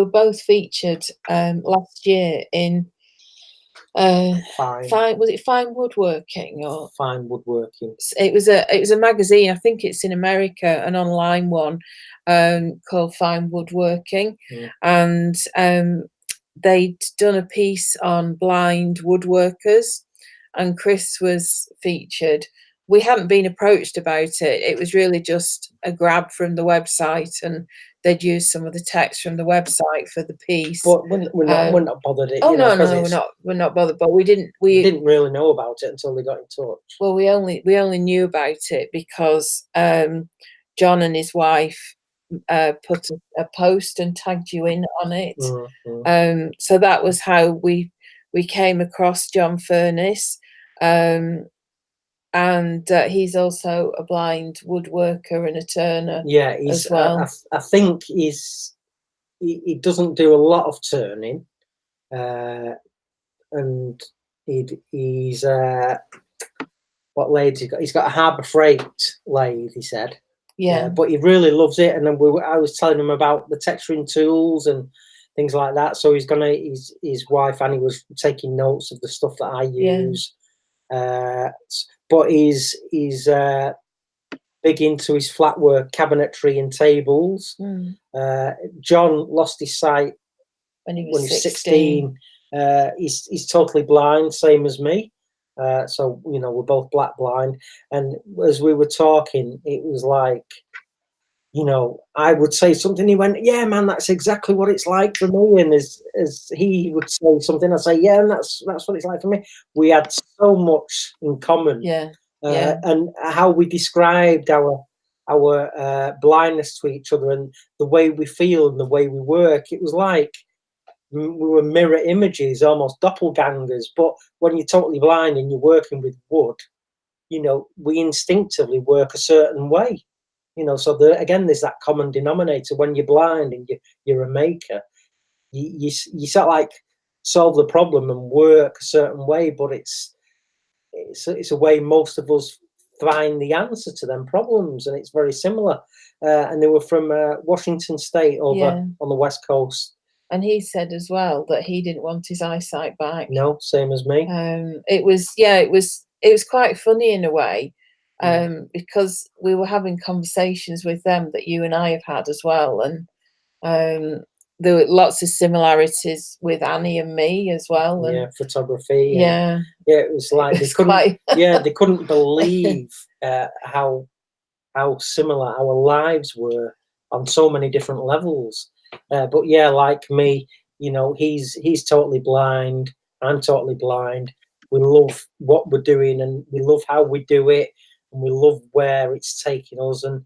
both featured last year in was it Fine Woodworking or Fine Woodworking? It was a magazine. I think it's in America, an online one called Fine Woodworking, and they'd done a piece on blind woodworkers, and Chris was featured. We hadn't been approached about it. It was really just a grab from the website, and they'd used some of the text from the website for the piece. But we're not bothered. Oh, no, we're not bothered. But we ddidn't really know about it until they got in touch. Well, we only knew about it because John and his wife put a post and tagged you in on it. So that was how we came across John Furniss. And he's also a blind woodworker and a turner. Yeah, as well. I think he doesn't do a lot of turning, and he's what lathe he got? He's got a Harbour Freight lathe, he said. Yeah, but he really loves it. And then I was telling him about the texturing tools and things like that. So his wife Annie was taking notes of the stuff that I use. But he's big into his flatwork, cabinetry and tables. John lost his sight when he was 16. He's totally blind, same as me. So, you know, we're both black blind. And as we were talking, it was like, you know, I would say something, he went, yeah, man, that's exactly what it's like for me. And as he would say something, I'd say, yeah, and that's what it's like for me. We had so much in common. And how we described our blindness to each other and the way we feel and the way we work, it was like we were mirror images, almost doppelgangers. But when you're totally blind and you're working with wood, you know, we instinctively work a certain way. You know, so again, there's that common denominator. When you're blind and you're a maker, you sort of like solve the problem and work a certain way, but it's a way most of us find the answer to them problems, and it's very similar. And they were from Washington State over on the West Coast. And he said as well that he didn't want his eyesight back. No, same as me. It was quite funny in a way. Because we were having conversations with them that you and I have had as well, and there were lots of similarities with Annie and me as well. And photography. It was like they couldn't believe how similar our lives were on so many different levels. But yeah, like me, you know, he's totally blind. I'm totally blind. We love what we're doing, and we love how we do it. And we love where it's taking us. And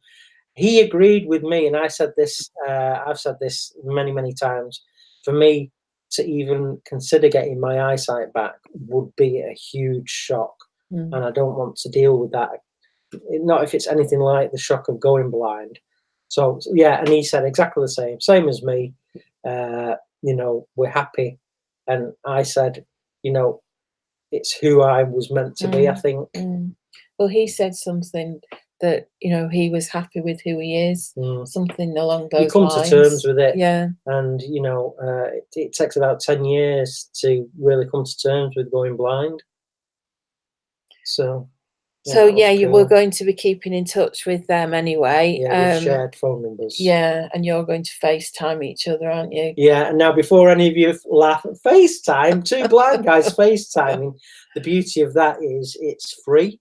he agreed with me, and I said this, I've said this many, many times. for me to even consider getting my eyesight back would be a huge shock, and I don't want to deal with that. Not if it's anything like the shock of going blind. So yeah, and he said exactly the same as me. You know, we're happy, and I said, you know, it's who I was meant to be. I think. Well, he said something that, you know, he was happy with who he is. Something along those lines. You come to terms with it, yeah. And you know, it takes about 10 years to really come to terms with going blind. So. So yeah, you were going to be keeping in touch with them anyway. Yeah, we've shared phone numbers. Yeah, and you're going to FaceTime each other, aren't you? Yeah, and now before any of you laugh, FaceTime, two blind guys FaceTiming. The beauty of that is it's free.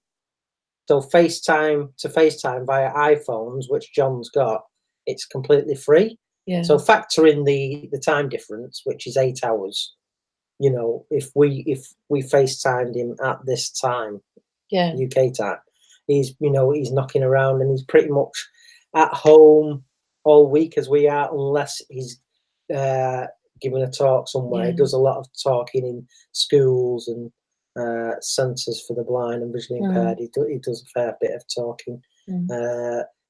So FaceTime to FaceTime via iPhones, which John's got, it's completely free. Yeah. So factor in the time difference, which is 8 hours. You know, if we FaceTimed him at this time. Yeah. UK time, he's knocking around and he's pretty much at home all week as we are, unless he's giving a talk somewhere. He does a lot of talking in schools and centres for the blind and visually impaired. He does a fair bit of talking.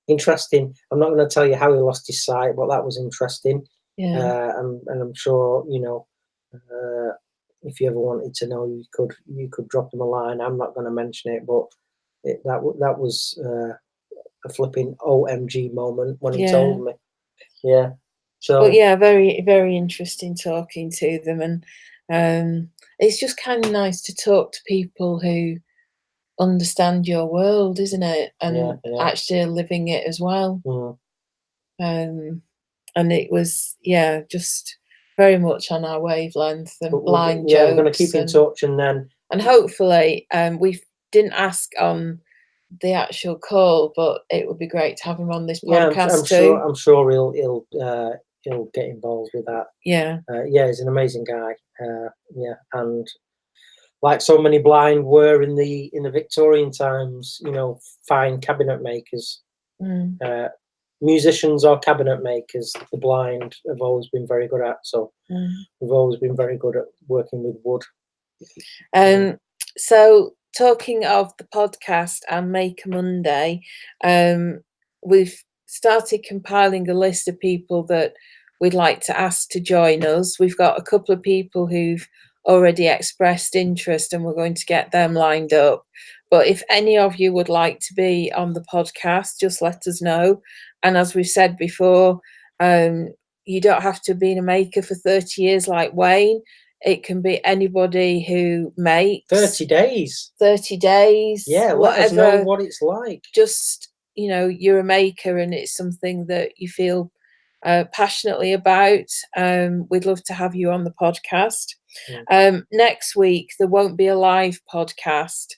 Interesting. I'm not going to tell you how he lost his sight, but that was interesting. Yeah. And I'm sure, you know, if you ever wanted to know, you could drop him a line. I'm not going to mention it, but that was a flipping OMG moment when he told me. Yeah. So. But yeah, very, very interesting talking to them, and it's just kind of nice to talk to people who understand your world, isn't it? And actually living it as well. And it was just very much on our wavelength and blind jokes. We're going to keep in touch, and hopefully we didn't ask on the actual call, but it would be great to have him on this podcast too. I'm sure he'll get involved with that. Yeah. He's an amazing guy. And like so many blind were in the Victorian times, you know, fine cabinet makers. Musicians or cabinet makers, the blind have always been very good at. So we've always been very good at working with wood. So talking of the podcast and Make a Monday, we've started compiling a list of people that we'd like to ask to join us. We've got a couple of people who've already expressed interest, and we're going to get them lined up. But if any of you would like to be on the podcast, just let us know. And as we've said before, you don't have to be a maker for 30 years like Wayne. It can be anybody who makes. 30 days. 30 days. Yeah, whatever. Let us know what it's like. Just, you know, you're a maker and it's something that you feel passionately about. We'd love to have you on the podcast. Next week, there won't be a live podcast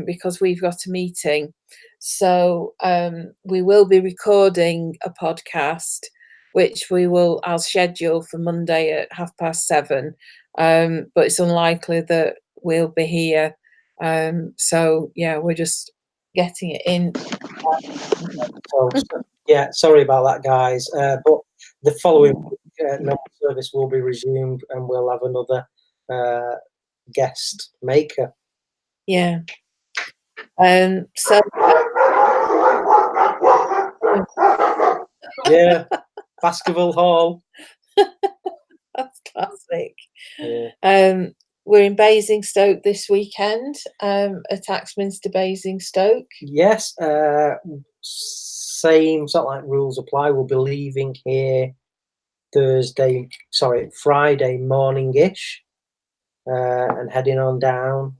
because we've got a meeting. So we will be recording a podcast, which I'll schedule for Monday at 7:30. But it's unlikely that we'll be here. So yeah, we're just getting it in. Sorry about that, guys. But the following normal service will be resumed, and we'll have another guest maker. Yeah. So. Yeah, Baskerville Hall. That's classic. Yeah. We're in Basingstoke this weekend at Axminster Basingstoke. Yes, same sort of like rules apply. We'll be leaving here Friday morning-ish, and heading on down,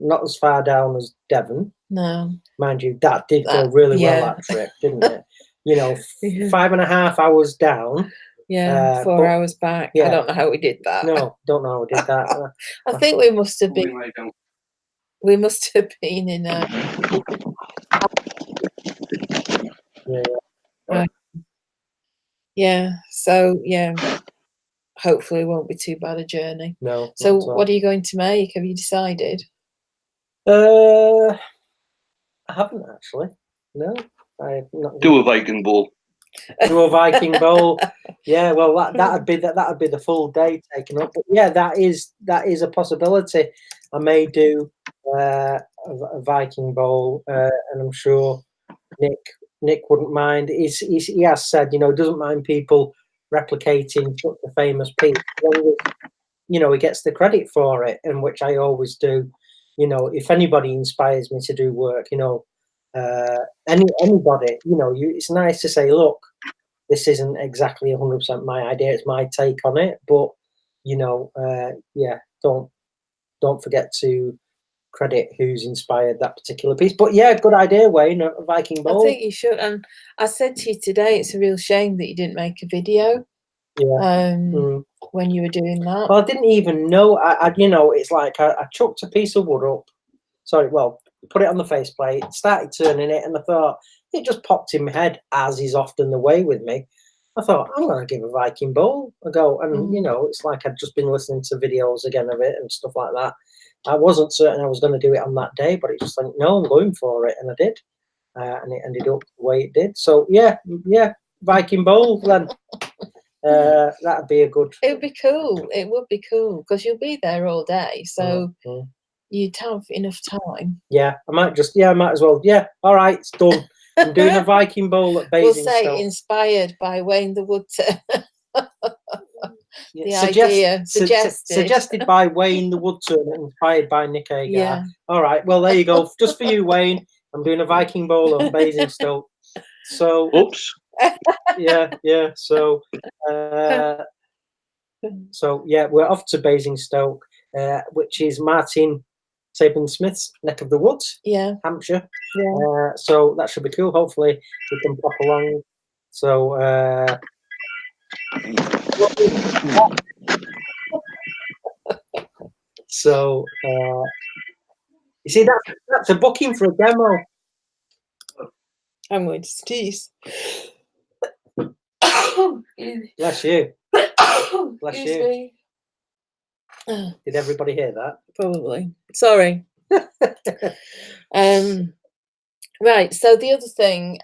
not as far down as Devon. No. Mind you, that did go really well, that trip, didn't it? You know, 5.5 hours down. Yeah, 4 hours back. Yeah. I don't know how we did that. No, don't know how we did that. I think we must have been. We must have been in a. Yeah. So yeah, hopefully it won't be too bad a journey. No. So what are you going to make? Have you decided? I haven't actually. No, I have not. Do a Viking bowl. Do a Viking bowl. Yeah, well, that'd be the full day taken up. But yeah, that is a possibility. I may do a Viking bowl, and I'm sure Nick wouldn't mind. He has said, doesn't mind people replicating such a famous piece, as long as, he gets the credit for it, and which I always do. If anybody inspires me to do work, anybody, it's nice to say, look, this isn't exactly 100% my idea, it's my take on it, but yeah, don't forget to credit who's inspired that particular piece. But yeah, good idea, Wayne, a Viking bowl. I think you should. And I said to you today, it's a real shame that you didn't make a video. Yeah. When you were doing that. Well, I didn't even know. It's like I chucked a piece of wood up. Sorry, well, put it on the faceplate, started turning it, and I thought, it just popped in my head, as is often the way with me. I thought, I'm going to give a Viking bowl a go. And, it's like I'd just been listening to videos again of it and stuff like that. I wasn't certain I was going to do it on that day, but it's just like, no, I'm going for it. And I did. And it ended up the way it did. So, yeah, Viking bowl then. That'd be a good... It would be cool. It would be cool, because you'll be there all day. So you'd have enough time. Yeah, I might as well. Yeah, all right, it's done. I'm doing a Viking bowl at Basingstoke. We'll say inspired by Wayne the Woodturner. Idea suggested by Wayne the Woodturner, inspired by Nick Agar. Yeah. All right, well, there you go. Just for you, Wayne. I'm doing a Viking bowl at Basingstoke. So, oops. Yeah. So, yeah, we're off to Basingstoke, which is Martin Saban-Smith's neck of the woods, Hampshire. Yeah. So that should be cool. Hopefully we can pop along. So you see, that's a booking for a demo. I'm going to sneeze. Bless you. Bless Excuse you. me. Did everybody hear that? Probably. Sorry. Right. So the other thing,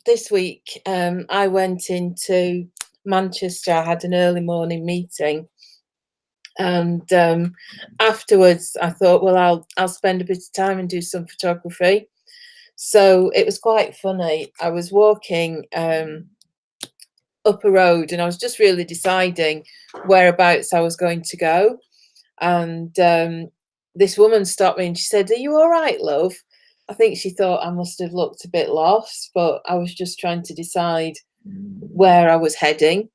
this week, I went into Manchester. I had an early morning meeting, and afterwards, I thought, well, I'll spend a bit of time and do some photography. So it was quite funny. I was walking up a road, and I was just really deciding whereabouts I was going to go. And this woman stopped me and she said, "Are you all right, love?" I think she thought I must have looked a bit lost, but I was just trying to decide where I was heading.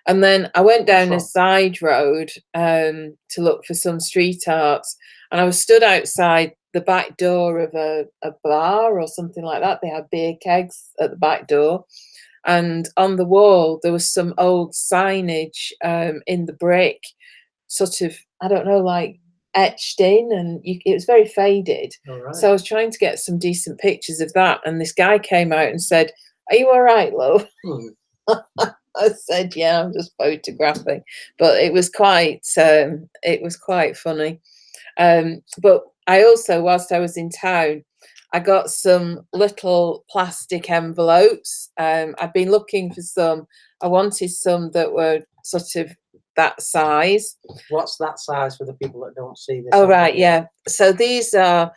And then I went down a side road to look for some street arts, and I was stood outside the back door of a bar or something like that. They had beer kegs at the back door, and on the wall there was some old signage in the brick, sort of, I don't know, like etched in, and it was very faded. So I was trying to get some decent pictures of that, and this guy came out and said, "Are you all right, love?" I said, "Yeah, I'm just photographing." But it was quite funny. But I also, whilst I was in town, I got some little plastic envelopes. I've been looking for some. I wanted some that were sort of that size. What's that size for the people that don't see this? Oh, right, yeah. So these are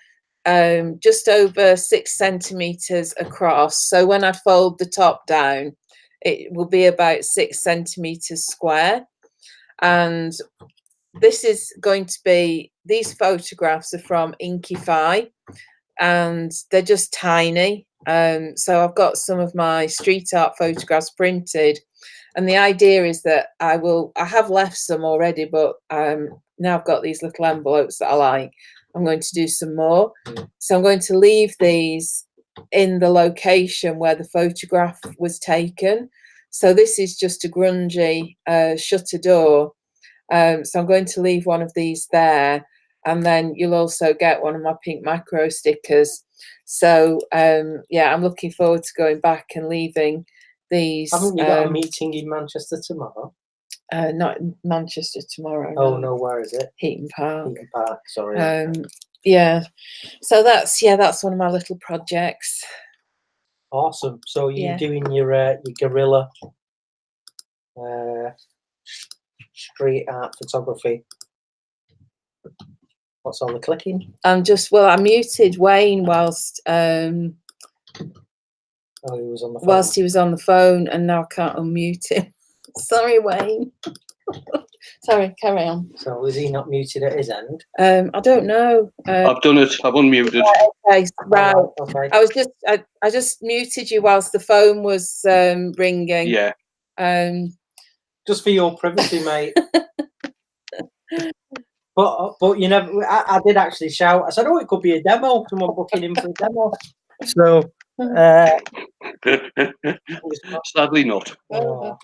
just over 6 centimeters across. So when I fold the top down, it will be about 6 centimeters square. And this is going to be, these photographs are from Inkify, and they're just tiny. So I've got some of my street art photographs printed, and the idea is that I have left some already, but now I've got these little envelopes that I like. I'm going to do some more. So I'm going to leave these in the location where the photograph was taken. So this is just a grungy shutter door. So I'm going to leave one of these there, and then you'll also get one of my pink macro stickers. So yeah, I'm looking forward to going back and leaving these. Haven't you got a meeting in Manchester tomorrow? Not in Manchester tomorrow. Oh no, where is it? Heaton Park. Heaton Park, sorry. Yeah. So that's one of my little projects. Awesome. So you're doing your guerrilla street art photography. What's all the clicking? I'm just, well, I muted Wayne whilst Oh, he was on the phone. whilst he was on the phone, and now I can't unmute him. Sorry, Wayne. Sorry, carry on. So is he not muted at his end? I don't know. I've done it. I've unmuted. Okay, right. Okay. I just muted you whilst the phone was ringing. Yeah. Just for your privacy, mate. But you never. I did actually shout. I said, "Oh, it could be a demo. Someone booking him for a demo." So. Sadly not. Oh,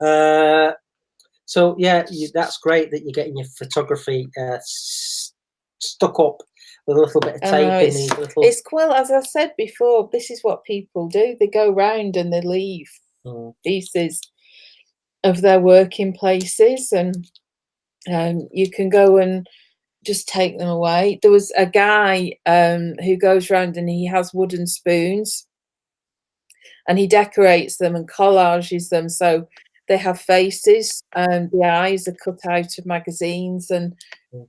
well. So yeah, that's great that you're getting your photography stuck up with a little bit of tape in these little. It's well, as I said before, this is what people do. They go round and they leave pieces of their working places, and you can go and just take them away. There was a guy who goes round and he has wooden spoons, and he decorates them and collages them so they have faces, and the eyes are cut out of magazines and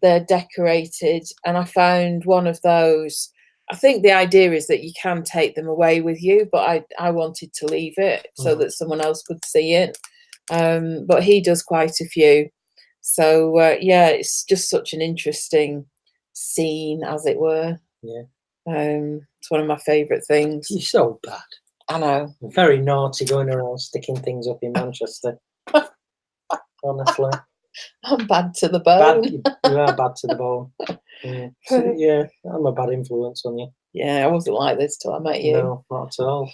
they're decorated. And I found one of those. I think the idea is that you can take them away with you, but I wanted to leave it so that someone else could see it. But he does quite a few. So yeah, it's just such an interesting scene, as it were. Yeah. It's one of my favourite things. You're so bad. I know. Very naughty going around sticking things up in Manchester. Honestly. I'm bad to the bone. You are bad to the bone. Yeah. So, yeah, I'm a bad influence on you. Yeah, I wasn't like this till I met you. No, not at all.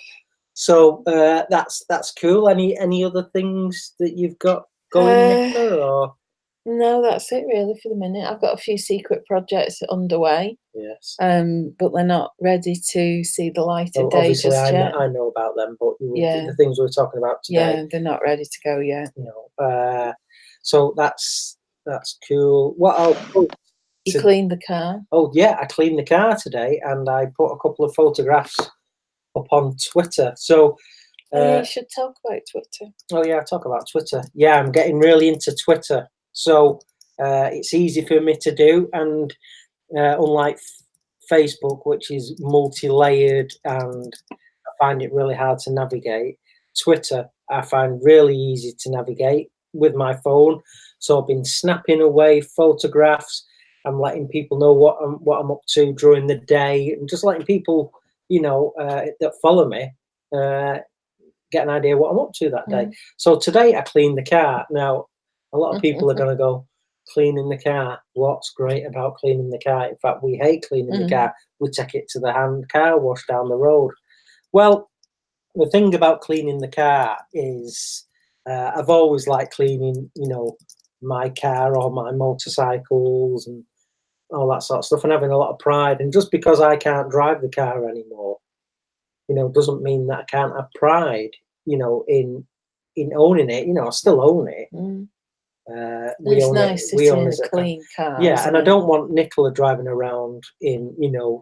So that's cool. Any other things that you've got going, Nicola, or? No, that's it really for the minute. I've got a few secret projects underway. Yes. But they're not ready to see the light of day obviously just yet. I know about them, but the things we're talking about today. Yeah, they're not ready to go yet. No. So that's cool. What else? You cleaned the car? Oh yeah, I cleaned the car today, and I put a couple of photographs up on Twitter. So you should talk about Twitter. Oh yeah, talk about Twitter. Yeah, I'm getting really into Twitter. So it's easy for me to do, and unlike Facebook, which is multi-layered and I find it really hard to navigate, Twitter I find really easy to navigate with my phone. So I've been snapping away photographs. I'm letting people know what I'm up to during the day, and just letting people, that follow me, get an idea what I'm up to that day. So today I cleaned the car. Now, a lot of people are going to go, cleaning the car? What's great about cleaning the car? In fact, we hate cleaning the car. We take it to the hand car wash down the road. Well, the thing about cleaning the car is I've always liked cleaning, my car or my motorcycles and all that sort of stuff, and having a lot of pride. And just because I can't drive the car anymore, doesn't mean that I can't have pride, in owning it. I still own it. It's nice sitting in a clean car. Yeah, and I don't want Nicola driving around in,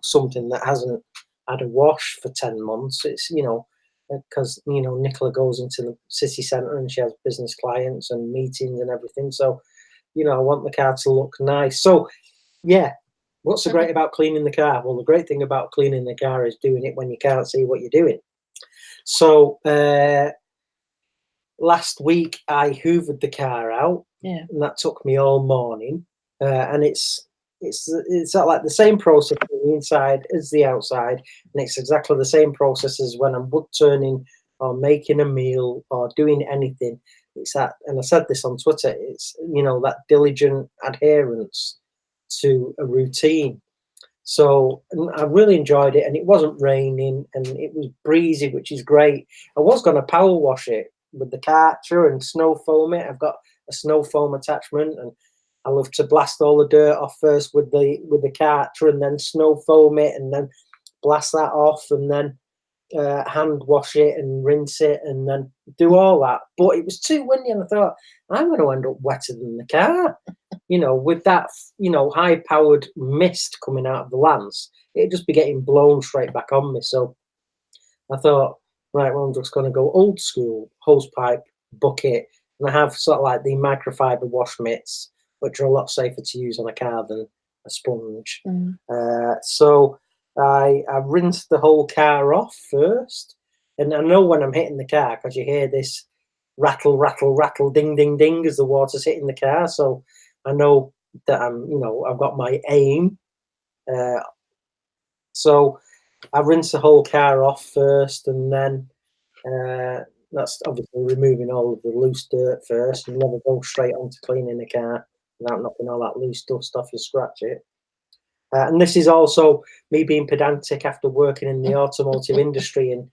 something that hasn't had a wash for 10 months. It's, because, Nicola goes into the city centre and she has business clients and meetings and everything. So, I want the car to look nice. So, yeah. What's so great about cleaning the car? Well, the great thing about cleaning the car is doing it when you can't see what you're doing. So last week I hoovered the car out, and that took me all morning. And it's like the same process on the inside as the outside, and it's exactly the same process as when I'm wood turning or making a meal or doing anything. It's that, and I said this on Twitter. It's that diligent adherence to a routine. So I really enjoyed it, and it wasn't raining and it was breezy, which is great. I was going to power wash it with the Karcher and snow foam it. I've got a snow foam attachment, and I love to blast all the dirt off first with the Karcher and then snow foam it and then blast that off and then hand wash it and rinse it and then do all that. But it was too windy, and I thought, I'm going to end up wetter than the car. With that, high-powered mist coming out of the lance, it'd just be getting blown straight back on me. So I thought, right, well, I'm just going to go old school, hose pipe, bucket, and I have sort of like the microfiber wash mitts, which are a lot safer to use on a car than a sponge. So I rinsed the whole car off first, and I know when I'm hitting the car because you hear this rattle, rattle, rattle, ding, ding, ding as the water's hitting the car. So I know that I've got my aim. So I rinse the whole car off first, and then that's obviously removing all of the loose dirt first, and never go straight on to cleaning the car without knocking all that loose dust off you scratch it. And this is also me being pedantic after working in the automotive industry and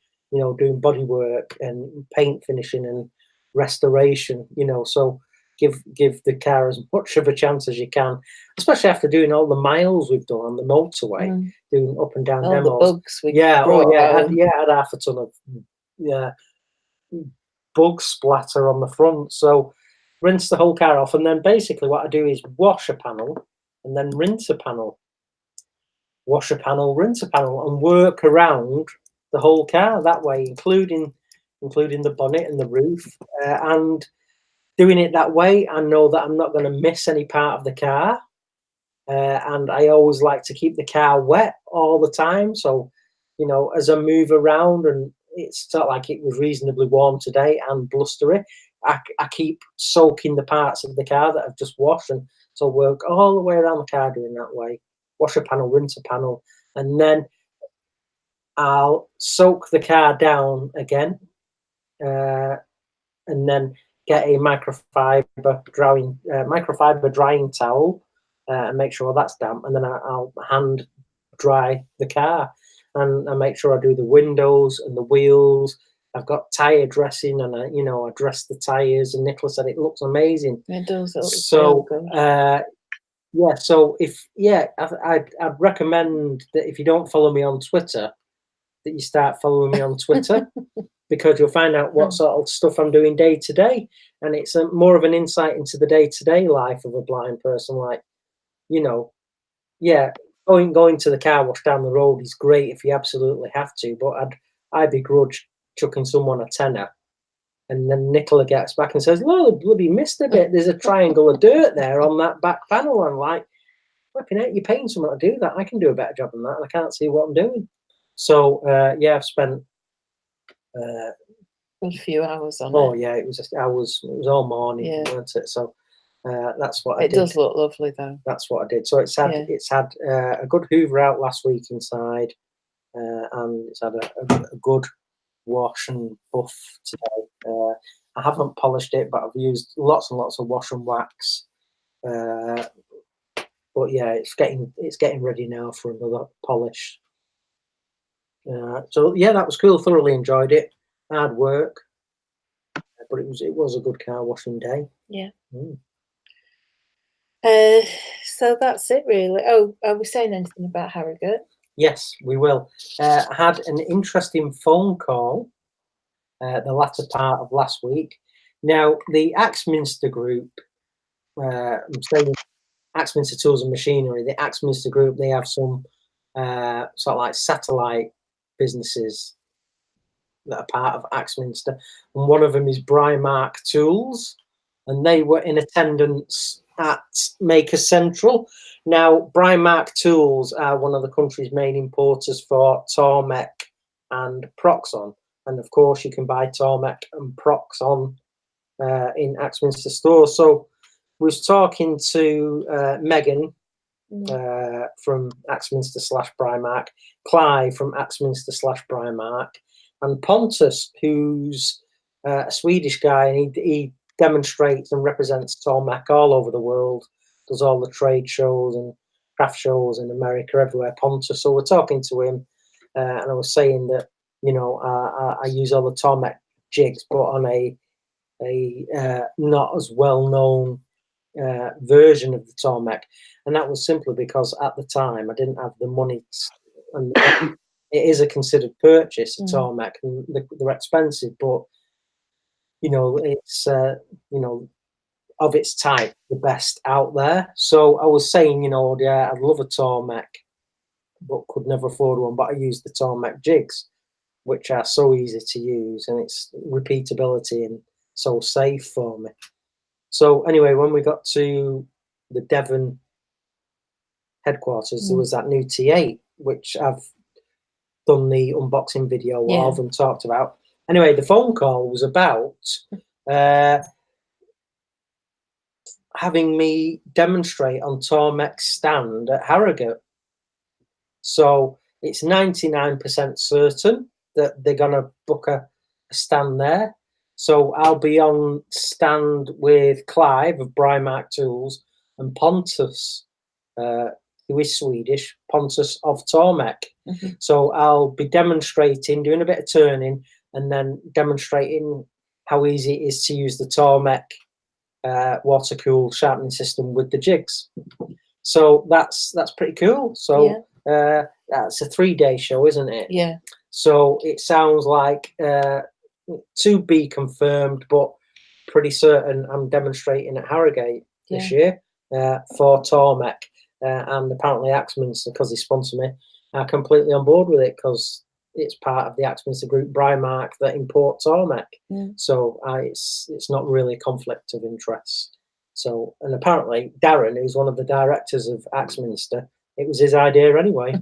doing body work and paint finishing and restoration. So give the car as much of a chance as you can, especially after doing all the miles we've done on the motorway, doing up and down all demos. The bugs we I had half a ton of bug splatter on the front. So rinse the whole car off, and then basically what I do is wash a panel and then rinse a panel. Wash a panel, rinse a panel, and work around the whole car that way, including the bonnet and the roof. And doing it that way, I know that I'm not going to miss any part of the car. And I always like to keep the car wet all the time. So, as I move around, and it's not like it was reasonably warm today and blustery, I keep soaking the parts of the car that I've just washed, and so work all the way around the car doing that way. Wash a panel, rinse a panel, and then I'll soak the car down again, and then get a microfiber drying towel and make sure that's damp, and then I'll hand dry the car, and I make sure I do the windows and the wheels. I've got tyre dressing, and I dress the tyres, and Nicola said it looks amazing. It does. It looks so real good. So I'd recommend that if you don't follow me on Twitter, that you start following me on Twitter, because you'll find out what sort of stuff I'm doing day to day, and it's more of an insight into the day to day life of a blind person. Like, going to the car wash down the road is great if you absolutely have to, but I begrudge chucking someone a tenner. And then Nicola gets back and says, "Well, I bloody missed a bit. There's a triangle of dirt there on that back panel." I'm like, "Flipping it, you're paying someone to do that. I can do a better job than that, and I can't see what I'm doing." So, I've spent a few hours on it. Oh, yeah, it was just hours. It was all morning, wasn't it? So, that's what I did. It does look lovely, though. That's what I did. So it's had a good hoover out last week inside, and it's had a good wash and buff today. I haven't polished it, but I've used lots and lots of wash and wax. But yeah, it's getting ready now for another polish. So yeah, that was cool. Thoroughly enjoyed it. Hard work, but it was a good car washing day. Yeah. So that's it, really. Oh, are we saying anything about Harrogate? Yes, we will. I had an interesting phone call the latter part of last week. Now, the Axminster group, I'm saying Axminster Tools and Machinery, the Axminster group, they have some sort of like satellite businesses that are part of Axminster, and one of them is Brymark Tools, and they were in attendance at Maker Central. Now, Brymark Tools are one of the country's main importers for Tormek and Proxon, and of course you can buy Tormek and Proxon in Axminster stores. So we was talking to Megan from Axminster / Brymark, Clive from Axminster / Brymark, and Pontus, who's a Swedish guy, and he demonstrates and represents Tormek all over the world, does all the trade shows and craft shows in America, everywhere, Pontus. So we're talking to him, and I was saying that, I use all the Tormek jigs, but on a not as well-known version of the Tormek, and that was simply because at the time I didn't have the money and it is a considered purchase, a Tormek, and they're expensive, but it's of its type, the best out there. So I was saying, I'd love a Tormek, but could never afford one, but I use the Tormek jigs. which are so easy to use, and it's repeatability and so safe for me. So anyway, when we got to the Devon headquarters, there was that new T8, which I've done the unboxing video of and talked about. Anyway, the phone call was about having me demonstrate on Tormec's stand at Harrogate. So it's 99% certain that they're going to book a stand there. So I'll be on stand with Clive of Brymark Tools and Pontus, who is Swedish, Pontus of Tormec. So I'll be demonstrating, doing a bit of turning, and then demonstrating how easy it is to use the Tormec water-cooled sharpening system with the jigs. So that's pretty cool. So that's a 3-day show, isn't it? Yeah. So it sounds like to be confirmed, but pretty certain I'm demonstrating at Harrogate this year for Tormec. And apparently Axminster, because they sponsor me, are completely on board with it because it's part of the Axminster Group Brymark that import Tormec. So it's not really a conflict of interest. So, and apparently Darren, who's one of the directors of Axminster, it was his idea anyway.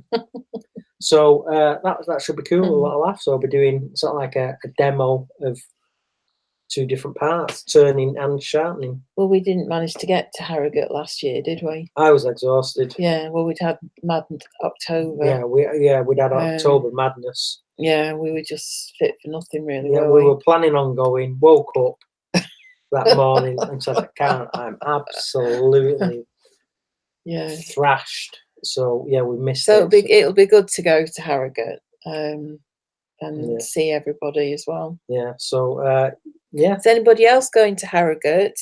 So that should be cool, a lot of laughs. So I'll be doing sort of like a demo of 2 different parts, turning and sharpening. Well, we didn't manage to get to Harrogate last year, did we? I was exhausted. Yeah, well, we'd had Mad October. Yeah, we'd had October madness. Yeah, we were just fit for nothing, really. Yeah, we were planning on going, woke up that morning and said, I can't, I'm absolutely thrashed. So, yeah, we missed it. So it'll be good to go to Harrogate and see everybody as well. Yeah, so, Is anybody else going to Harrogate?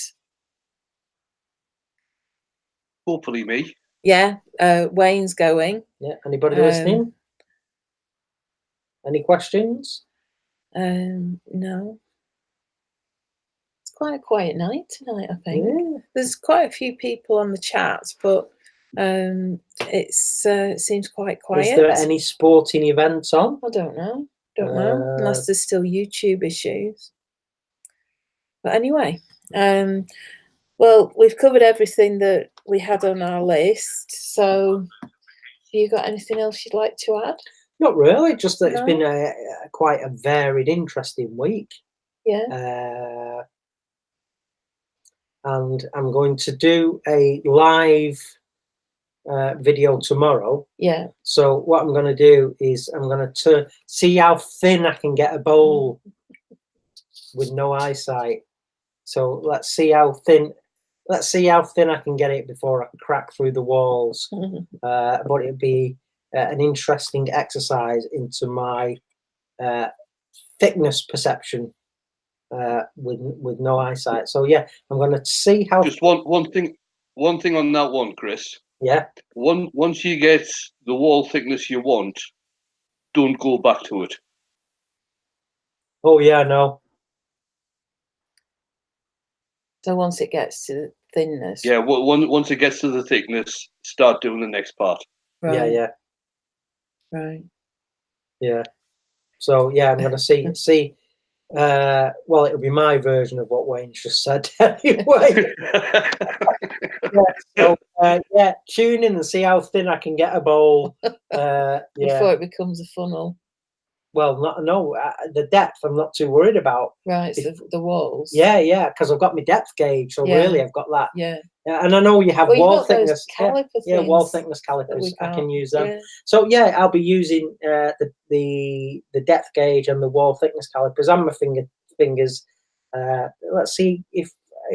Hopefully me. Yeah, Wayne's going. Yeah, anybody listening? Any questions? No. It's quite a quiet night tonight, I think. Yeah. There's quite a few people on the chats, but it seems quite quiet. Is there any sporting events on? I don't know. Unless there's still YouTube issues. But anyway, well, we've covered everything that we had on our list. So, have you got anything else you'd like to add? Not really. Just that it's been quite a varied, interesting week. Yeah. And I'm going to do a live video tomorrow. Yeah. So what I'm going to do is I'm going to see how thin I can get a bowl with no eyesight. So let's see how thin I can get it before I crack through the walls. But it'd be an interesting exercise into my thickness perception with no eyesight. So yeah, I'm going to see how. Just one thing on that one, Chris. Yeah. Once you get the wall thickness you want, don't go back to it. Oh yeah, no. So once it gets to the thinness. Yeah, once it gets to the thickness, start doing the next part. Right. Yeah. Right. Yeah. So yeah, I'm going to see. Well, it'll be my version of what Wayne's just said anyway. Tune in and see how thin I can get a bowl. Before it becomes a funnel. Well, the depth I'm not too worried about. Right, so the walls. Yeah, because I've got my depth gauge, so really I've got that. Yeah. And I know you have wall thickness. Wall thickness that calipers. I can use them. Yeah. So yeah, I'll be using the depth gauge and the wall thickness calipers and my fingers. Let's see if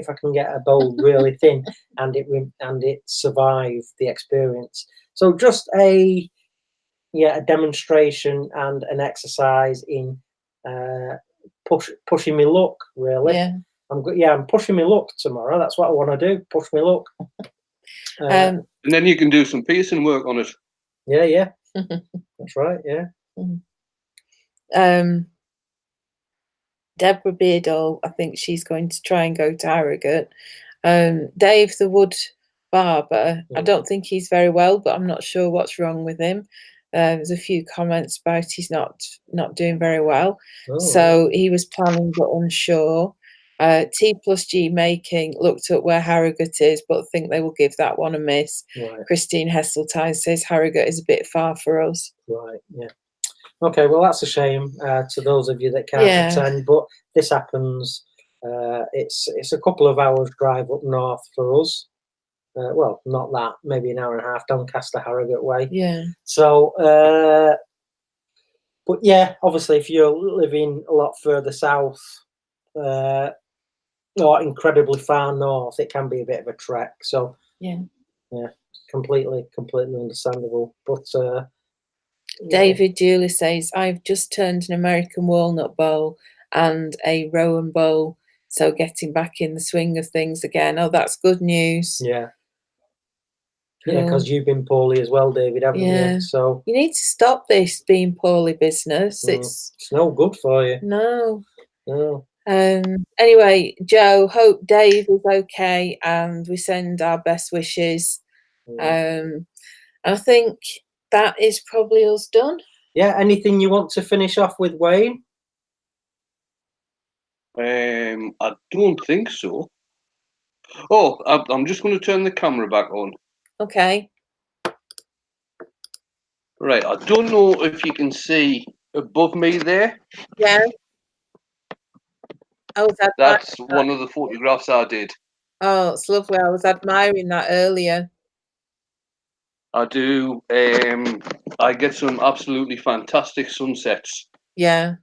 I can get a bowl really thin and it survive the experience. So just a demonstration and an exercise in pushing my luck, really. Yeah. I'm pushing my luck tomorrow. That's what I want to do. Push my luck. And then you can do some piercing work on it. Yeah. That's right. Yeah. Deborah Beardall, I think she's going to try and go to Harrogate. Dave the wood barber, I don't think he's very well, but I'm not sure what's wrong with him. There's a few comments about he's not doing very well. Oh. So he was planning but unsure. T+G Making looked at where Harrogate is, but think they will give that one a miss. Right. Christine Hesseltine says Harrogate is a bit far for us. Right, yeah. Okay, well, that's a shame to those of you that can't attend, but this happens. It's a couple of hours drive up north for us. Well, not that, maybe an hour and a half, Doncaster, Harrogate way. Yeah. So, but yeah, obviously, if you're living a lot further south, or incredibly far north, it can be a bit of a trek. So, yeah, completely understandable. But David Dooley says, I've just turned an American walnut bowl and a Rowan bowl, so getting back in the swing of things again. Oh, that's good news. Yeah. Yeah, because you've been poorly as well, David, haven't you? So you need to stop this being poorly business. It's no good for you. No. No. Anyway, Joe, hope Dave is okay, and we send our best wishes. I think that is probably us done. Yeah. Anything you want to finish off with, Wayne? I don't think so. Oh, I'm just going to turn the camera back on. Okay. Right, I don't know if you can see above me there. Yeah. That's one of the photographs I did. Oh, it's lovely. I was admiring that earlier. I do. I get some absolutely fantastic sunsets. Yeah.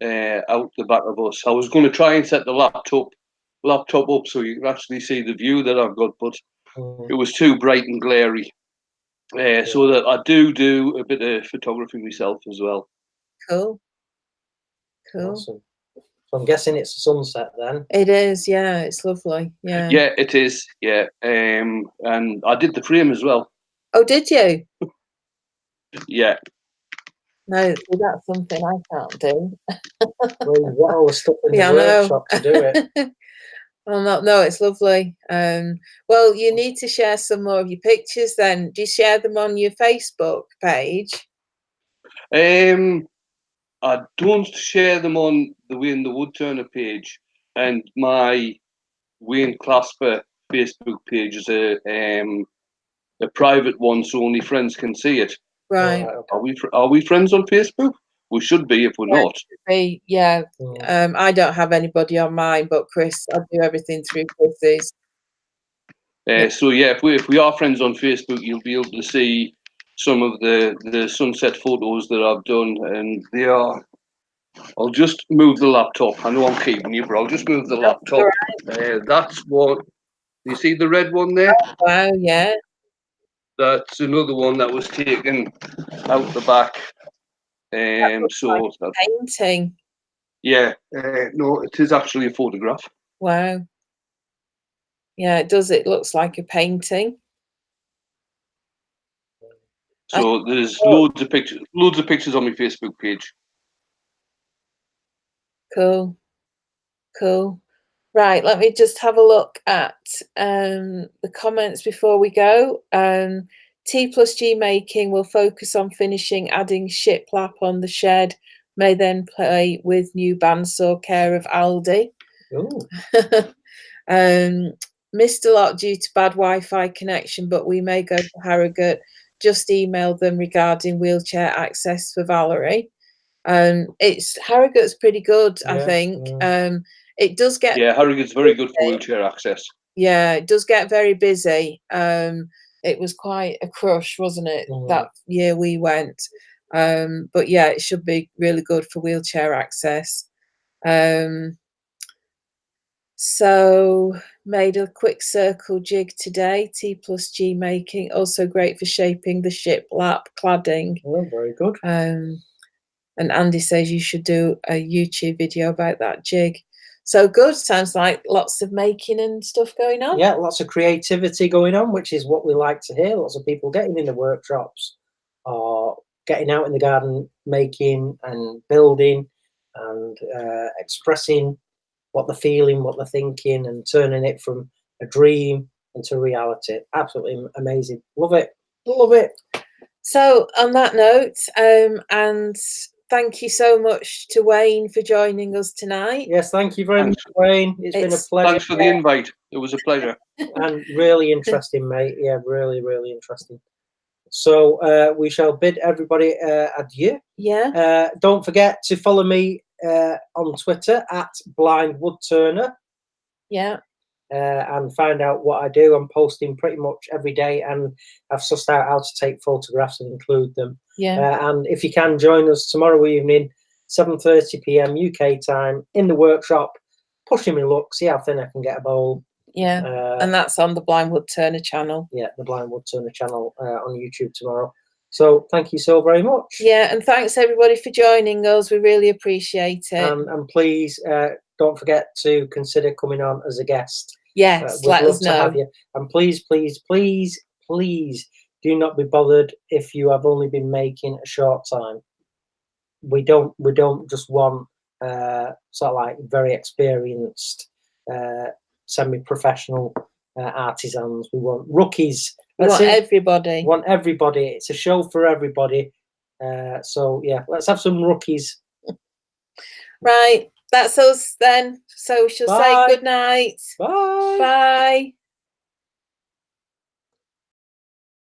Out the back of us. I was going to try and set the laptop up so you can actually see the view that I've got, but it was too bright and glary. So that I do a bit of photography myself as well. Cool. Awesome. So I'm guessing it's a sunset then. It is, yeah. It's lovely. Yeah. Yeah, it is. Yeah. And I did the frame as well. Oh, did you? Yeah. No, that's something I can't do. Well, what I was stuck in the workshop to do it. Well, no, it's lovely. Well, you need to share some more of your pictures then. Do you share them on your Facebook page? I don't share them on the Wayne the Woodturner page, and my Wayne Clasper Facebook page is a private one, so only friends can see it. Right. Are we friends on Facebook? We should be if we're not. Yeah. I don't have anybody on mine, but Chris, I do everything through Chris's. So yeah, if we are friends on Facebook, you'll be able to see some of the sunset photos that I've done, and they are. I'll just move the laptop. I know I'm keeping you, but I'll just move the laptop. Right. That's what. You see the red one there? Oh, wow, yeah. That's another one that was taken out the back. So like painting. Yeah, no, it is actually a photograph. Wow. Yeah, it does. It looks like a painting. So there's loads of pictures on my Facebook page. Cool. Cool. Right, let me just have a look at the comments before we go. T+G Making will focus on finishing adding shiplap on the shed, may then play with new bandsaw care of Aldi. Missed a lot due to bad Wi-Fi connection, but we may go to Harrogate. Just email them regarding wheelchair access for Valerie. Harrogate's pretty good, I think. It does get Harrogate's very good for wheelchair access. Yeah, it does get very busy. It was quite a crush, wasn't it, that year we went? But yeah, it should be really good for wheelchair access. So made a quick circle jig today. T+G Making, also great for shaping the shiplap cladding. Oh, very good. And Andy says you should do a YouTube video about that jig. So good. Sounds like lots of making and stuff going on. Yeah, lots of creativity going on, which is what we like to hear. Lots of people getting in the workshops or getting out in the garden, making and building and expressing what they're feeling, what they're thinking, and turning it from a dream into reality. Absolutely amazing. Love it. Love it. So on that note, and thank you so much to Wayne for joining us tonight. Yes, thank you very Thanks. much, Wayne. It's been a pleasure. Thanks for the invite. It was a pleasure. And really interesting, mate. Yeah, really, really interesting. So we shall bid everybody adieu. Yeah. Don't forget to follow me on Twitter at Blind Woodturner. Yeah. And find out what I do. I'm posting pretty much every day, and I've sussed out how to take photographs and include them. Yeah. And if you can join us tomorrow evening, 7:30 p.m. UK time in the workshop, pushing me luck, see how thin I can get a bowl. Yeah. And that's on the Blind Woodturner channel. Yeah, the Blind Woodturner channel on YouTube tomorrow. So thank you so very much. Yeah, and thanks everybody for joining us. We really appreciate it. And please don't forget to consider coming on as a guest. Yes, we'd let love us to know. have you. And please, please, please, please do not be bothered if you have only been making a short time. We don't just want sort of like very experienced semi-professional artisans. We want rookies. We want everybody. We want everybody. It's a show for everybody. So yeah, let's have some rookies. Right, that's us then. So we shall say good night. Bye. Bye.